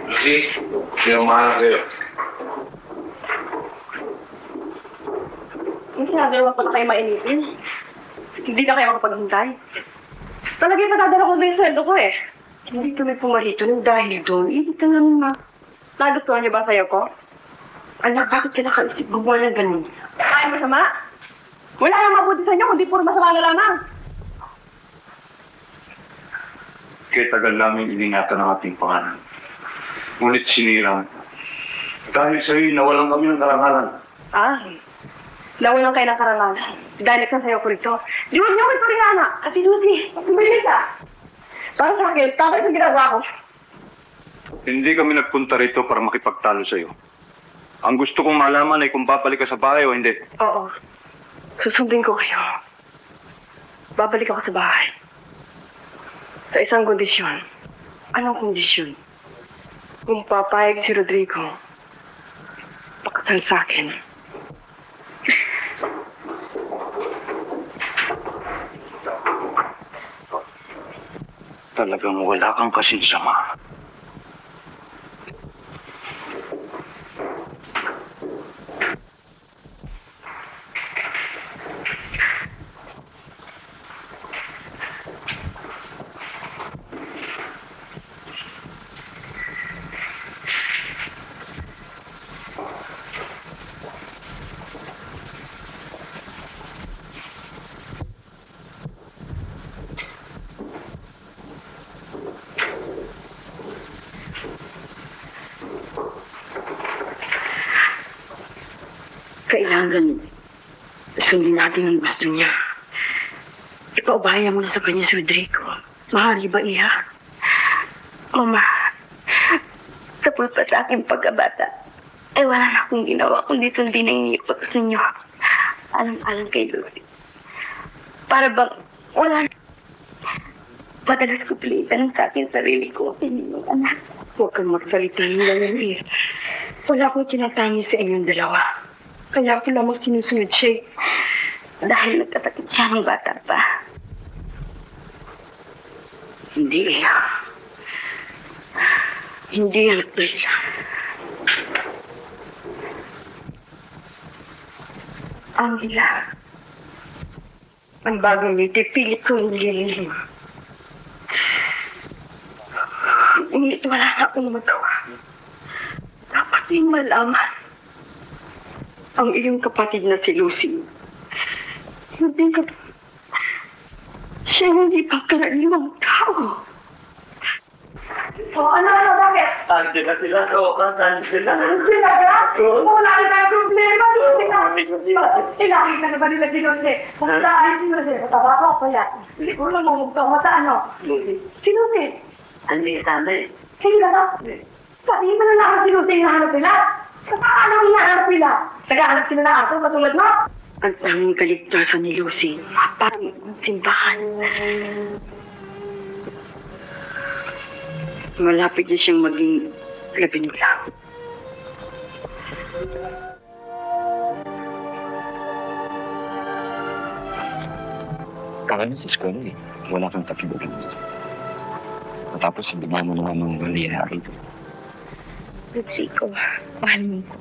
Lucy, sinamahan kayo. Yung sinadalawa ko na kayo mainitin. Hindi na kayo makapaghintay. Talaga yung patadala ko din yung sweldo ko eh. Hindi kami pumarito ng dahil doon. Ibig ka naman ma. Nagustuhan niyo ba sa'yo ko? Anak, bakit ka nakaisip gumawa ng ganun? Ay, masama? Wala nang mabuti sa inyo, kundi puro masama na lamang. Kaya tagal namin iningatan ang ating pangalan. Ngunit sinira. Dahil sa'yo, nawalan kami ng karangalan. Ah, nawalan kayo ng karangalan. Dahil nagsasayaw ko rito. Di huwag niyo ko ito rin, anak. Ate Lucy, bumili ka. Para sa akin, tapos yung ginagawa ko. Hindi kami nagpunta rito para makipagtalo sa'yo. Ang gusto kong malaman ay kung babalik ka sa bahay o hindi. Oo. Susundin ko kayo. Babalik ako sa bahay. Sa isang kondisyon. Anong kondisyon? Kung papayag si Rodrigo, pakasal sa akin. Talagang wala kang kasinsama. Kailangan sundin natin ang gusto niya. Ipaubaya mo na sa kanya si Rodrigo. Mahali ba, Iha? Mama, tapos pa sa aking pagkabata, ay wala na akong ginawa kundi sundin ang inyo ko sa inyo. Alang-alang kay Lucy. Para bang wala na. Madalas ko pilitan sa akin sarili ko. Hindi mo anak. Huwag kang magsalita ng ganyan eh. Wala akong tinatangi sa inyong dalawa. Kaya ako lamang sinusunod siya. Dahil nagkasakit siya ng bata pa. Hindi. Hindi yan, April. Angela. Ang bagong ngiti, pilit ko yung lilim. Ngunit wala na akong magawa. Dapat yung malaman. Ang iyong kapatid na si Lucy. Hindi ka... Siya hindi pa karaniwang tao. Bakit? Angela sila, Angela. Wala na tayong problema. Tinakita na ba nila Sinonde? Kung saan Sinonde, matabako ko yan. Hindi ko lang mamugtang mata, ano? Sinonde? Hindi sabi. Hindi na. Pati mo na lang ang Sinonde yung nahanap nila. Saan ang hinahanap nila? Naghahanap sila na ato, matulad mo? Ang tanging kaligtasan ni Lucy, parang simbahan. Malapit na siyang maging labinula. Kaya sa school eh. Wala kang takibulan. Matapos hindi mo naman ng mangyayari. Rodrigo, mahal mo ko.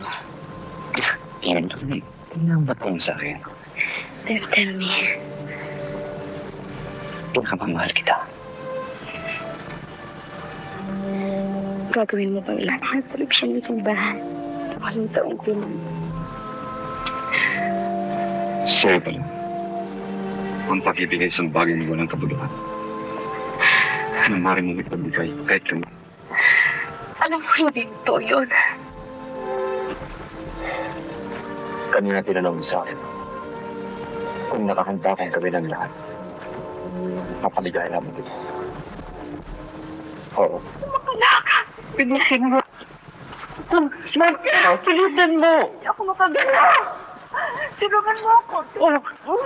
Yan, tingnan ba ito sa akin? Tell me. Pinakamamahal kita. Gagawin mo bang lahat? Tulog siya ng simbahan. Walang taong tulog. Sa'yo pa lang. Ang pag-ibigay sa bagay na walang kabuluhan. Anong mari mong ipagbigay kahit kami. Alam mo, hindi ito yun. Kanina tinanong sa akin kung nakahanda kang gawin ang lahat. Mapaligaya namin dito. Oo. Anak! Pinisin mo! Pilitin mo! Hindi ako makagala! Tulungan mo ako! Tulungan mo!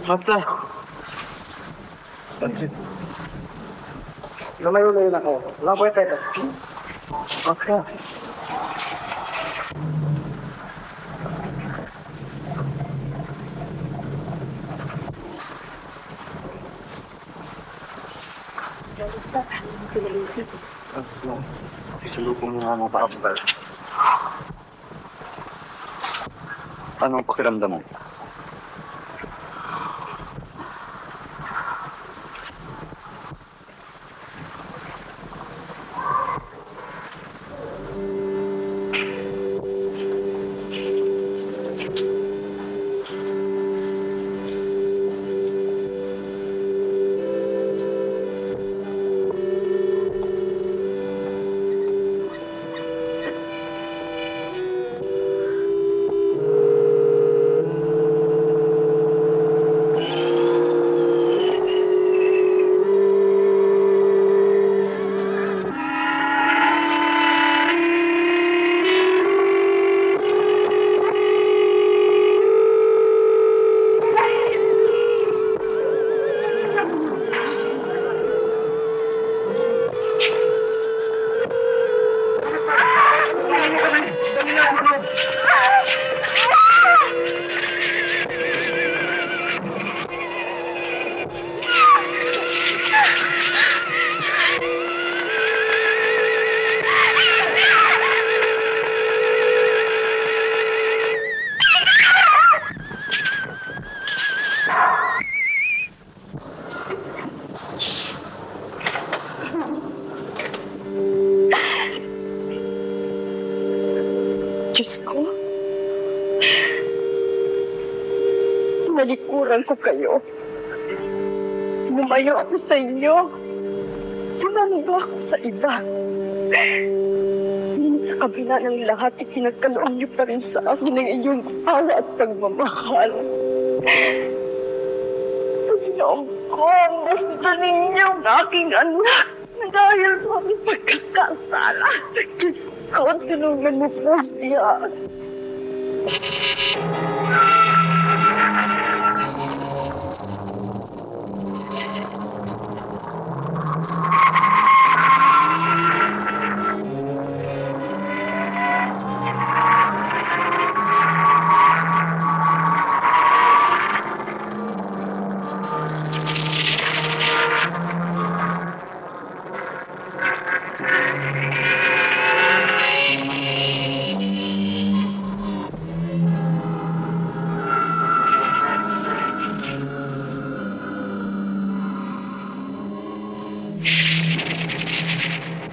Mata. Lumayo na yun ako. Wala po ito. Okay. Isulupong mo nga mga paabal. Anong pakiramdam mo? Diyos ko. Nalikuran ko kayo. Lumayo ako sa inyo. Sumamba ako sa iba. Sa kabila ng lahat, itinagkaloon niyo pa rin sa akin ang inyong awa at pagmamahal. Paginoon ko, gusto ninyo ang aking anak na dahil sa aming pagkakasala. Diyos ko, tulungan mo po siya.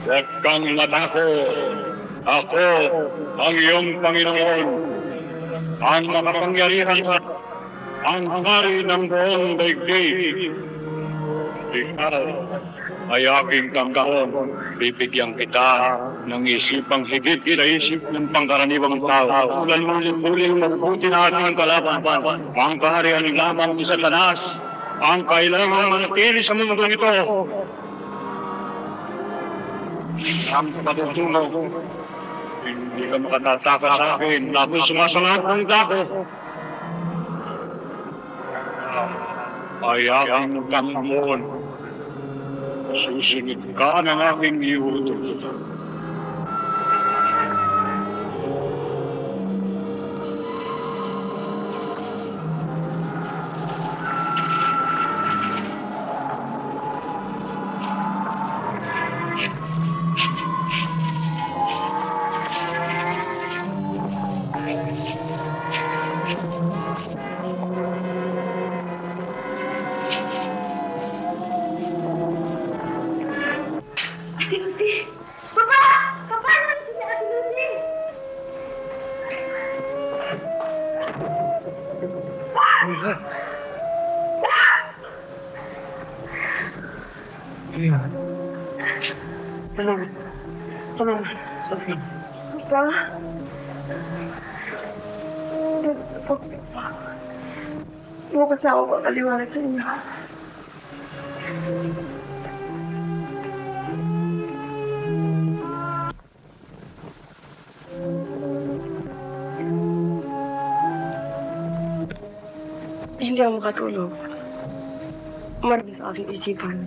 Huwag kang matakot. Ako, ang iyong Panginoon, ang makapangyarihan at ang hari ng buong daigdig. Ikaw ay aking kamkahon. Bibigyan kita ng isipang higit sa isip ng pangkaraniwang tao. Ulan mo uling mabuti na ating kalaban. Ang kaharian lamang ni Satanas ang kailangan manatili sa mundong ito. Ang patutunaw, hindi ka makatataka sa akin. Ako sumasalat ng dako. Ay aking kamon. Susunod ka ng aking iutos. Bukas na ako makaliwanag sa inyo. Hindi ako makatulog. Marami sa aking isipan.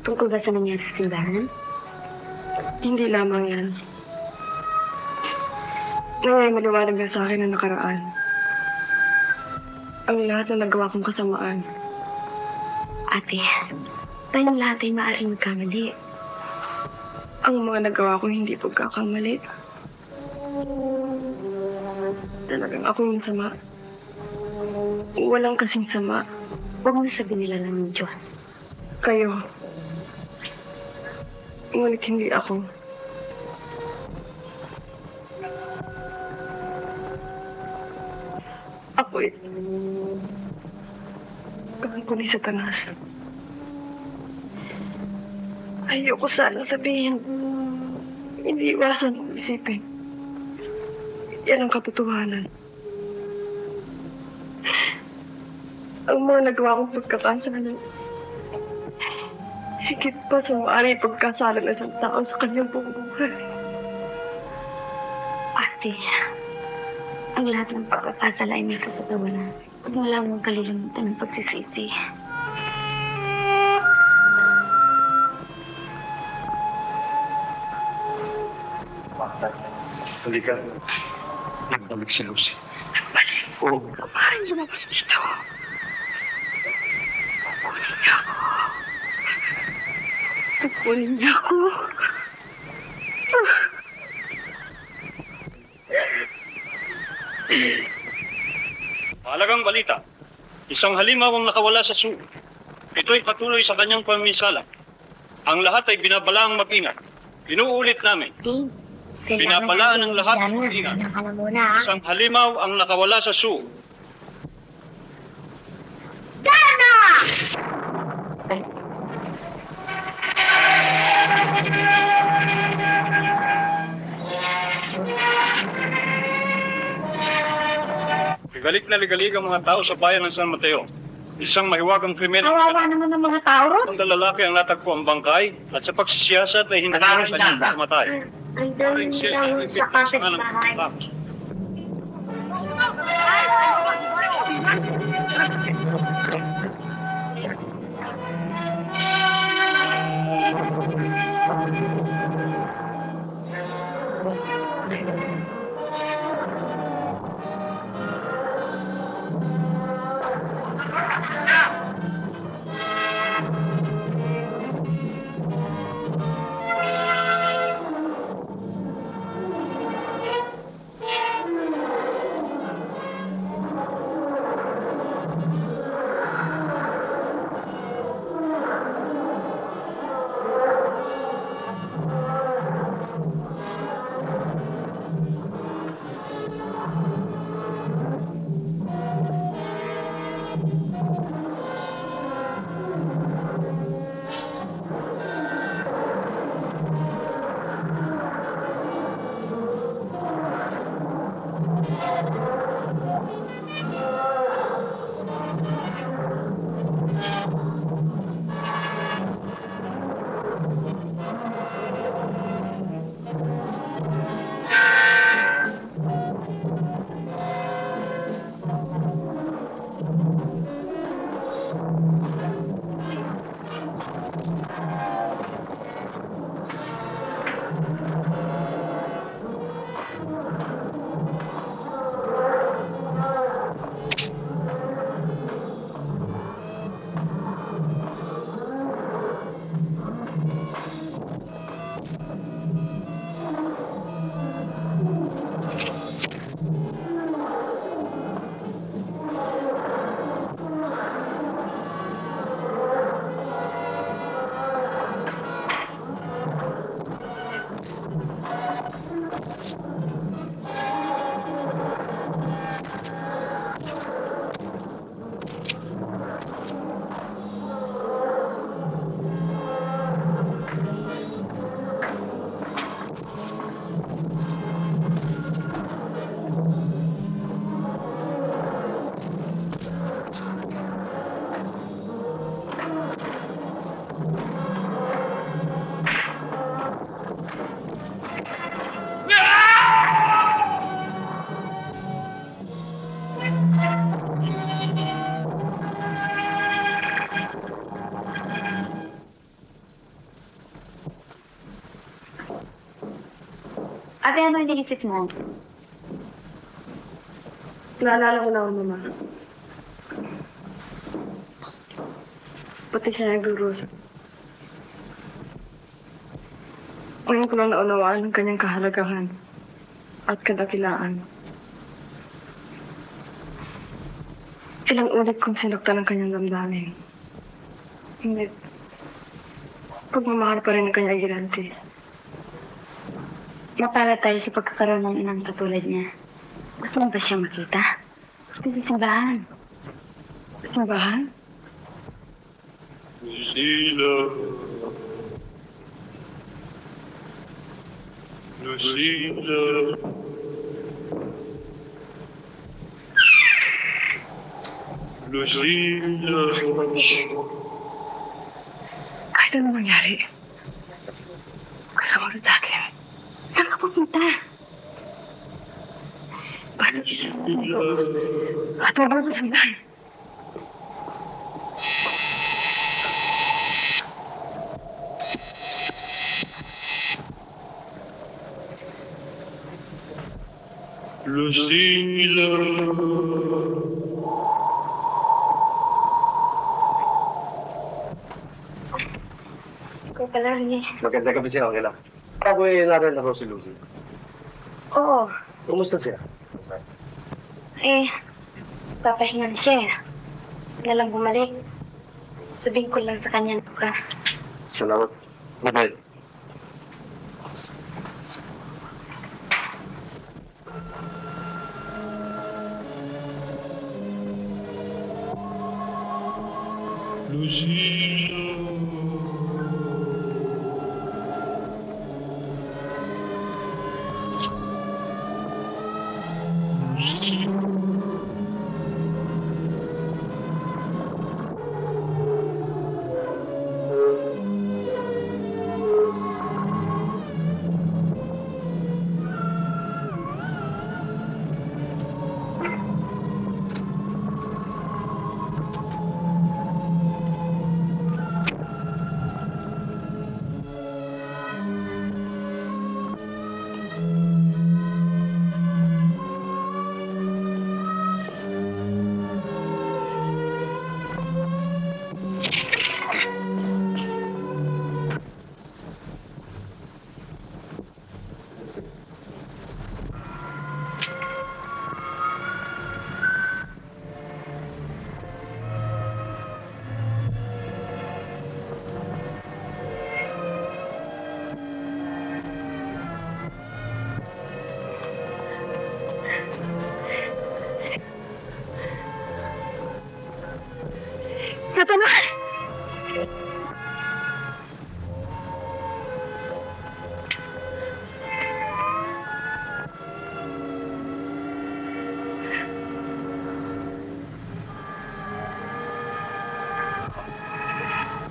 Tungkol ba sa nangyari sa simbahan? Hindi lamang yan. Ngayon maliwanag na sa akin ang nakaraan. Ang lahat na nagawa kong kasamaan. Ate, tayong lahat ay maaaring magkamali. Ang mga nagawa kong hindi pagkakamali. Talagang ako yung sama. Walang kasing sama. Huwag mo sabihin nila lang ng Diyos. Kayo. Ngunit hindi ako. Ako'y gawin ko ni Satanas. Ayoko sana sabihin. Hindi iwasan kong isipin. Yan ang katotohanan. Ang mga nagawa kong pagkakasala. Higit pa sa maaari pagkasala ng isang tao sa kanyang buhay. Ate, ang lahat ng pagkakasala ay may katatawanan. Huwag mo lang mong kalilimutan ng pagsisisi. Halika. Nagbalik si Lucy. Nagbalik? Oo. Kapahan lumabas dito. Kukunin niya ako. Kukunin niya ako. Mahalagang balita. Isang halimaw ang nakawala sa zoo. Ito'y patuloy sa kanyang paminsala. Ang lahat ay binabalaang mag-ingat. Inuulit namin. Binabalaan ng lahat ng mag-ingat. Isang halimaw ang nakawala sa zoo. Ligalik na ligalik ang mga tao sa bayan ng San Mateo. isang mahiwagang krimen Kawawa naman ng mga tao ron. ang lalaki ang natagpo ang bangkay at sa pagsisiyasat ay hindi na sa niya matay. Ang dami lang sa kapitbahay. Ate, ano iniisip mo? Naalala ko na ako, Mama. Pati siya nagdurusa. Ngayon ko lang naunawaan ang kanyang kahalagahan at kadakilaan. Ilang ulit kong sinaktan ang kanyang damdamin. Hindi. Pagmamahal pa rin ang kanyang igilante. Mapala tayo sa pagkakaroon ng inang katulad niya. Gusto mo ba siya makita? Gusto sa simbahan. Simbahan? Lucila. Lucila. Lucila. Kahit ano mangyari, kasunod sa akin. Saan ka pupunta? Basta isa at wag mo sundan. Lucila. Ikaw pala, Rene. Maganda gabi siya, okay lang. Ako eh, naroon ako si Lucy. Oo. Kumusta siya? Eh, papahinga na siya eh. Na lang bumalik. Sabihin ko lang sa kanya na ka. Salamat. Good Satanas!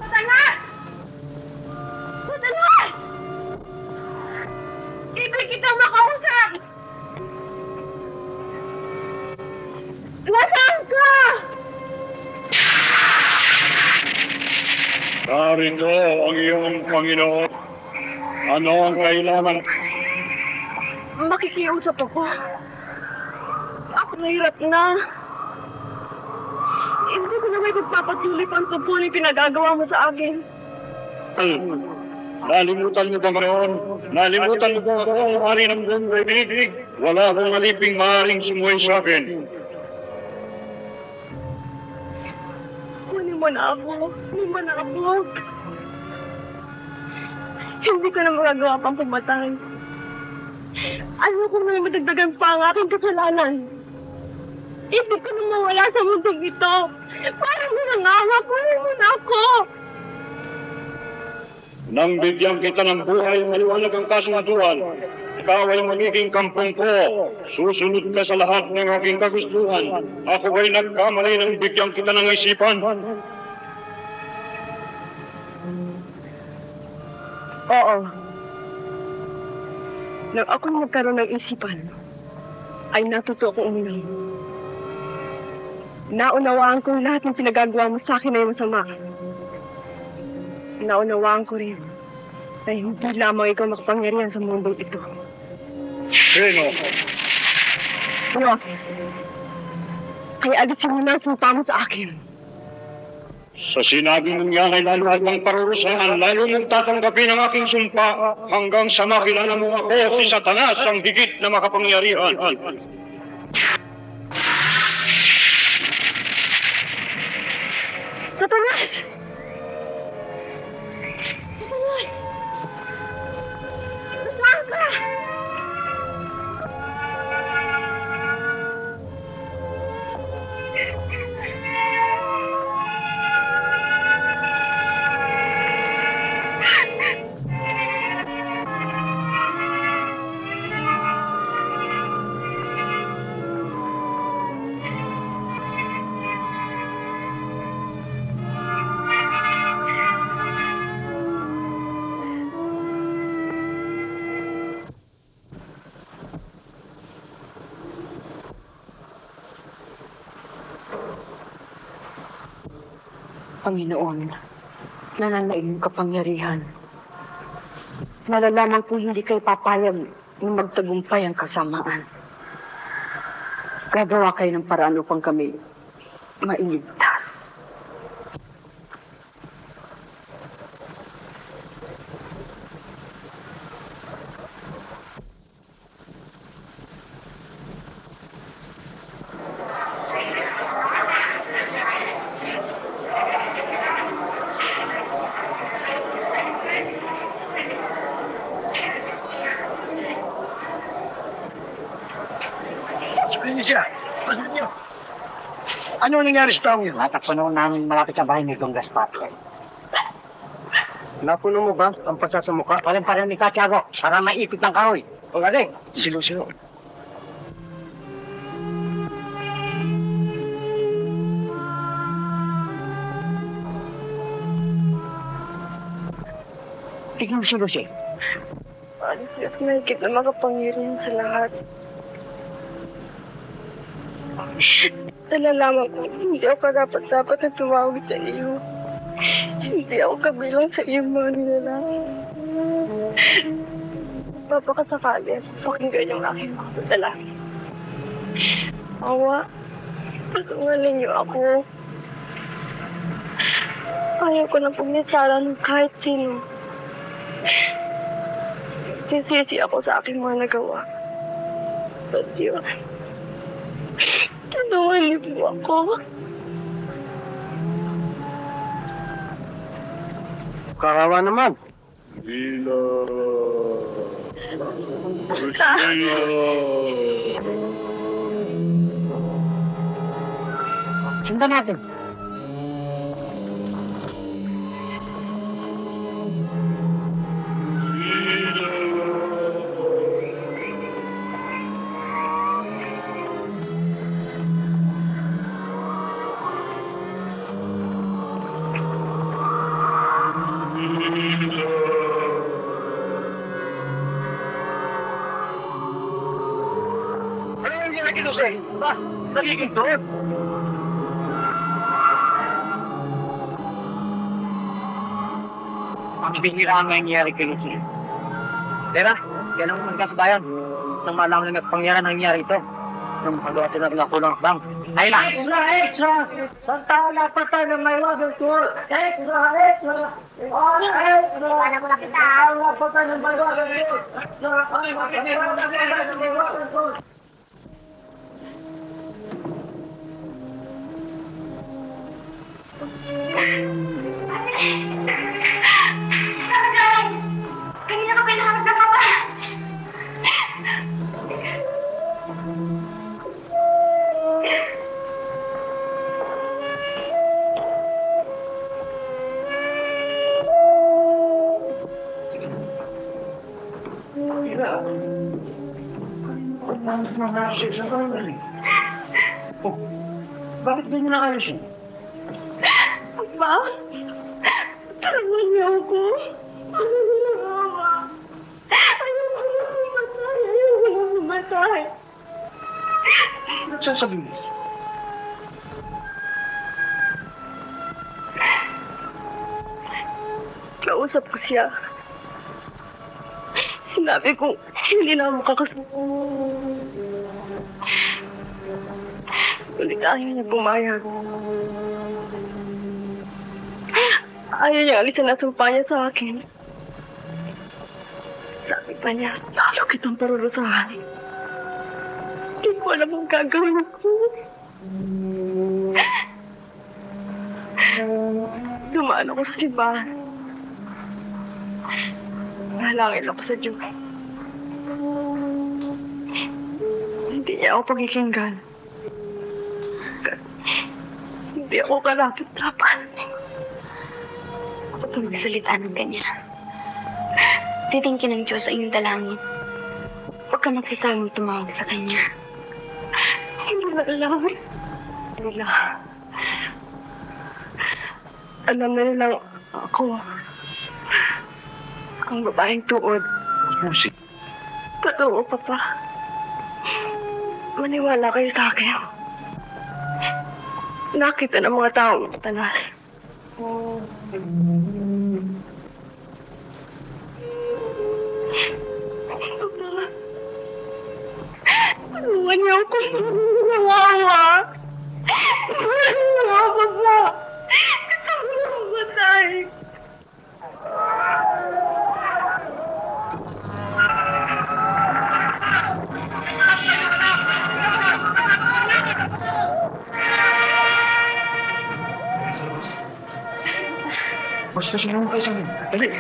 Satanas! Satanas! Ibig kitang makausap! Nasaan ka? Narito ang iyong Panginoon. Ano ang kailangan? Makikiusap ako. Ako nahirap na. Hindi ko na may magpapatuloy pang tungkulin pinagagawa mo sa akin. Nalimutan mo ba ngayon? Nalimutan mo ba ang hari ng buong ibig? Wala akong aliping maaaring sumuhay sa akin. Kunin mo na ako. Kunin mo na ako. Hindi ko na magagawa pang pumatay. Ayoko na madagdagan pa ang aking kasalanan. Hindi ko na mawala sa mundong ito. Parang nangangawa, kunin mo na ako. Nang bigyan kita ng buhay, maliwanag ang kasunduan. Ikaw ay magiging kampong ko. Susunod ka sa lahat ng aking kagustuhan. Ako ay nagkamali nang bigyan kita ng isipan. Oo. Nang ako nagkaroon ng isipan, ay natuto akong uminom. Naunawaan ko lahat ng pinagagawa mo sa akin ay masama. Naunawaan ko rin na hindi lamang ikaw makapangyarihan sa mundong ito. Sino? Diyos, kaya alisin mo na ang sumpa mo sa akin. Sa sinabi mong yan ay lalo ang parurusahan, lalo mong tatanggapin ang aking sumpa hanggang sa makilala mo ako si Satanas ang higit na makapangyarihan. Satanas! Satanas! Nasaan ka? Panginoon, nananaig yung kapangyarihan. Nalalaman ko hindi kayo papayag na magtagumpay ang kasamaan. Gagawa kayo ng paraan upang kami mailigtas. Ano nangyari sa taong yun? Natakpuno namin malapit sa bahay ni Dong Gaspar. Napuno mo ba ang pasa sa mukha? Walang parang ni Tiago para maipit ng kahoy. O galing, silo-silo. Tignan mo si Lucy. Diyos, mahigit na makapangyarihan sa lahat. Nalalaman ko, hindi ako karapat-dapat na tumawag sa iyo. Hindi ako kabilang sa iyong mga nilalang. Papakasakali, pakinggan yung aking mga dalangin. Awa, patungalan niyo ako. Ayaw ko na pumisara ng kahit sino. Sisisi ako sa aking mga nagawa. Sa Diyos. Tulungan niyo po ako. Karawa naman. Bila. Sundan natin. Ate Lucy, ba? Nagiging doon. Ang bihira ang nangyayari kay Lucy. Tera, yan ang magkasbayan. Nang malaman na nagpangyari nangyayari ito. Nung magawa sila ng ako ng bang. Ay lang! Extra! Santa na patay ng may water tour! Extra! Extra! Wala mo lang kita. Patay ng may water tour! Kanina ka pinahanap na papa. Bakit ganyan na kayo siya? Pa? Tulungan niyo ako. Ayoko na pumatay. Ayoko na pumatay. Ano sasabihin mo? Kausap ko siya. Sinabi ko, hindi na ako makakasuko. Ulit ayaw niya bumayag. Ayaw niya alisan na sumpa niya sa akin. Sabi pa niya, lalo kitang parurusahan. Hindi ko alam ang gagawin ko. Dumaan ako sa simbahan. Nalangin ako sa Diyos. Hindi niya ako pagkikinggan. Hindi ako kalapit-lapan. Huwag kang magsalita ng ganyan. Titingin ng Diyos sa iyong dalangin. Huwag kang magsasamang tumawag sa Kanya. Hindi na alam. Nila. Alam na nilang ako. Ang babaeng tuod. Lucy, Totoo, Papa. Maniwala kayo sa akin. Nakita ng mga taong tanas. Papa. Tulungan niyo ako. Nawawa. Nawawa, Papa. Gusto ko na mamatay. Basta sinunod kayo sa amin. Dali.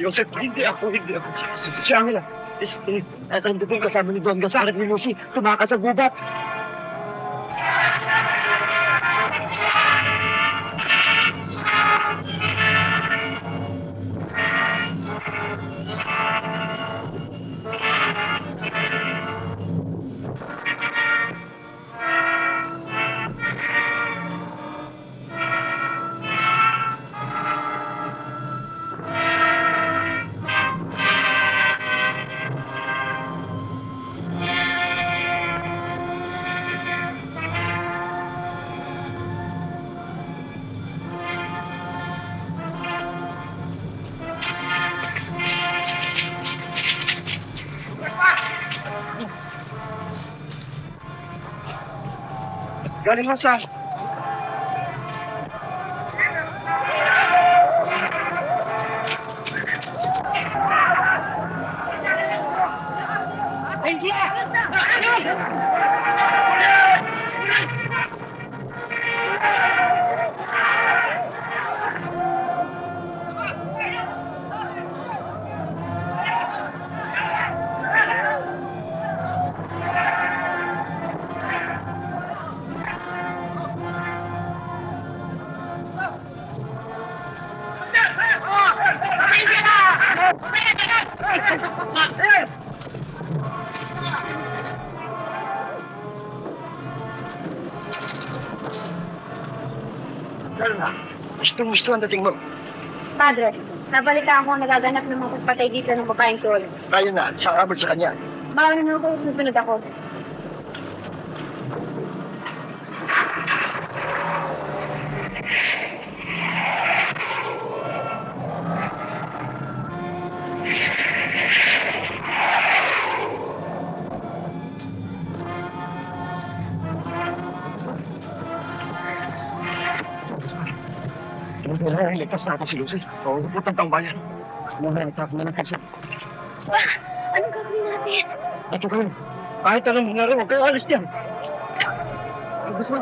Joseph, hindi ako. Si Angela. At ang doon kasama ni Don Gasaret ni Lucy, tumakas sa gubat. Galing mo sa... Ay, siya! Gusto ang dating mo. Padre, nabalitaan ko nagaganap ng mga pagpatay dito ng babaeng tol. Tayo na, sa abot sa kanya. Bawal na ako, susunod ako. Kailangan iligtas natin si Lucy. O, putang taong bayan. Muna, itapon na ng puso. Anong gagawin natin? Ito kayo. Kahit anong mangyari, huwag kayo alis dyan. Gusto mo?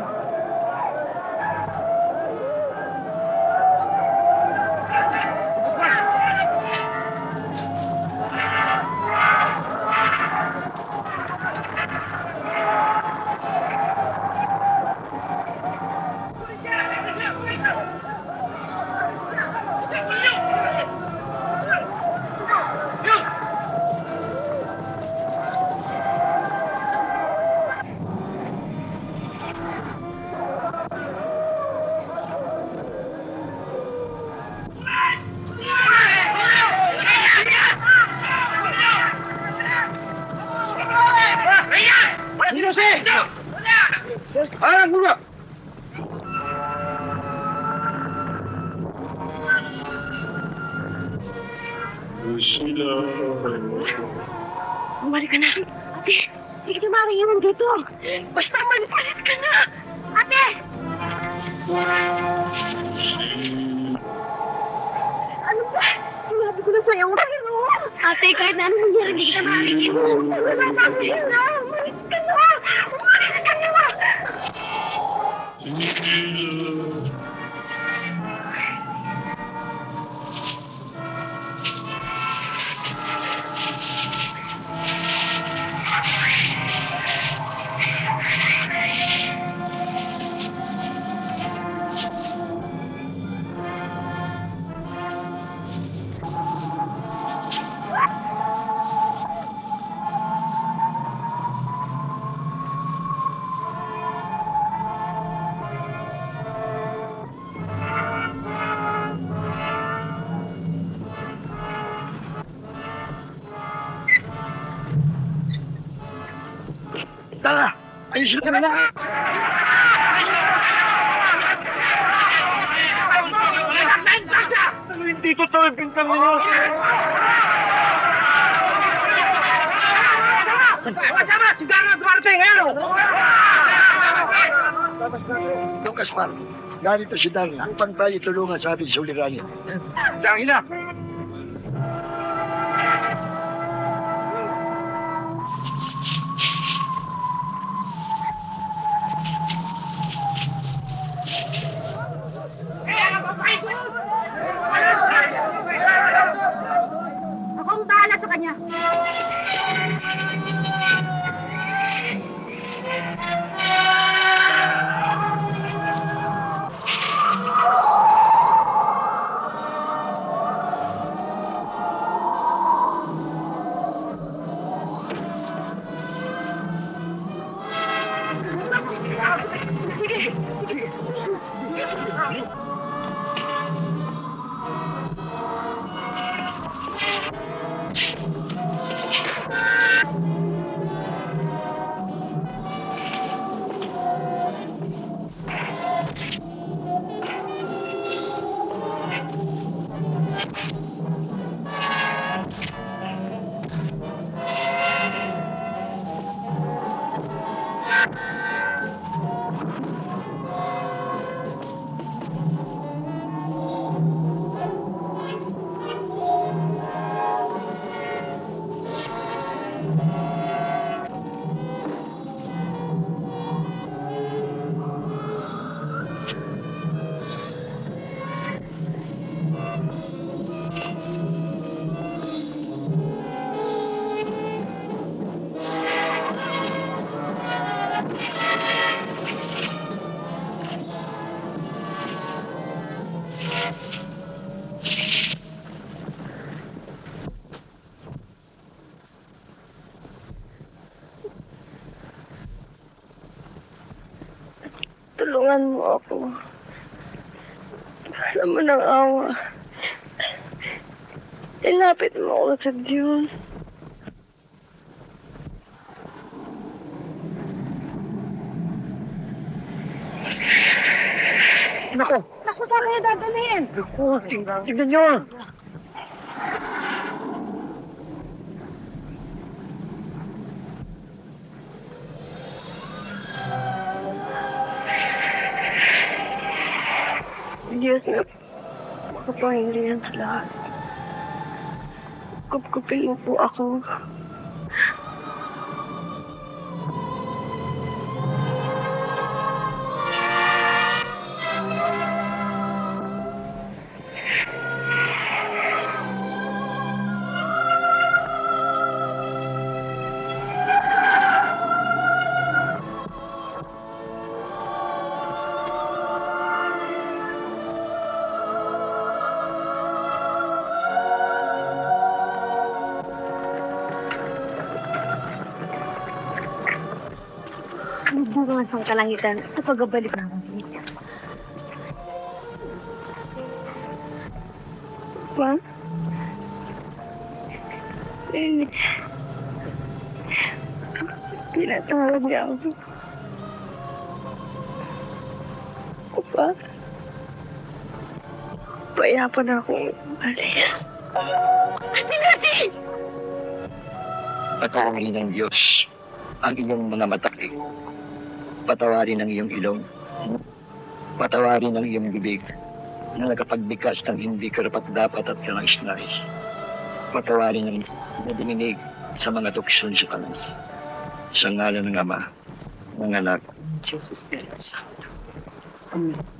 Bumalik ka na. Ate, hindi kita mariiwan dito. Basta balik ka na. Ate! Ano ba? Sinabi ko na sa'yo. Ate, kahit na anong mangyari, hindi kita mariiwan. Bumalik ka na. Bumalik ka na. Bumalik ka na. Tara! Ayusin ka na! Hindi ko ito ipintang ninyo! Sama! Sigara na dumating ngayon! Lucas Mar, ganito si Dan upang tayo tulungan sa ating suliranin. Dangin na! Ako ang bahala sa kanya. Tulungan mo ako. Alam mo ng awa. Ilapit mo ako sa Diyos. Nako! Naku, saan kaya dadalhin? Naku, tingnan nyo! Diyos na makapangyarihan sa lahat. Kupkupin mo po ako. Bunga sa kalangitan sa pagbabalik ng pamilya. Ma? Pinatawag niya ako. Pa? Payapan ako alis. Patawarin ng Diyos ang iyong mga matakik. Patawarin ang iyong ilong. Patawarin ang iyong bibig na nakapagbigkas ng hindi karapat-dapat at kanais-nais. Patawarin ang nadinig sa mga tuksyon sa kanas. Sa ngalan ng Ama, ng Anak, Diyos Espiritu Santo. Amen.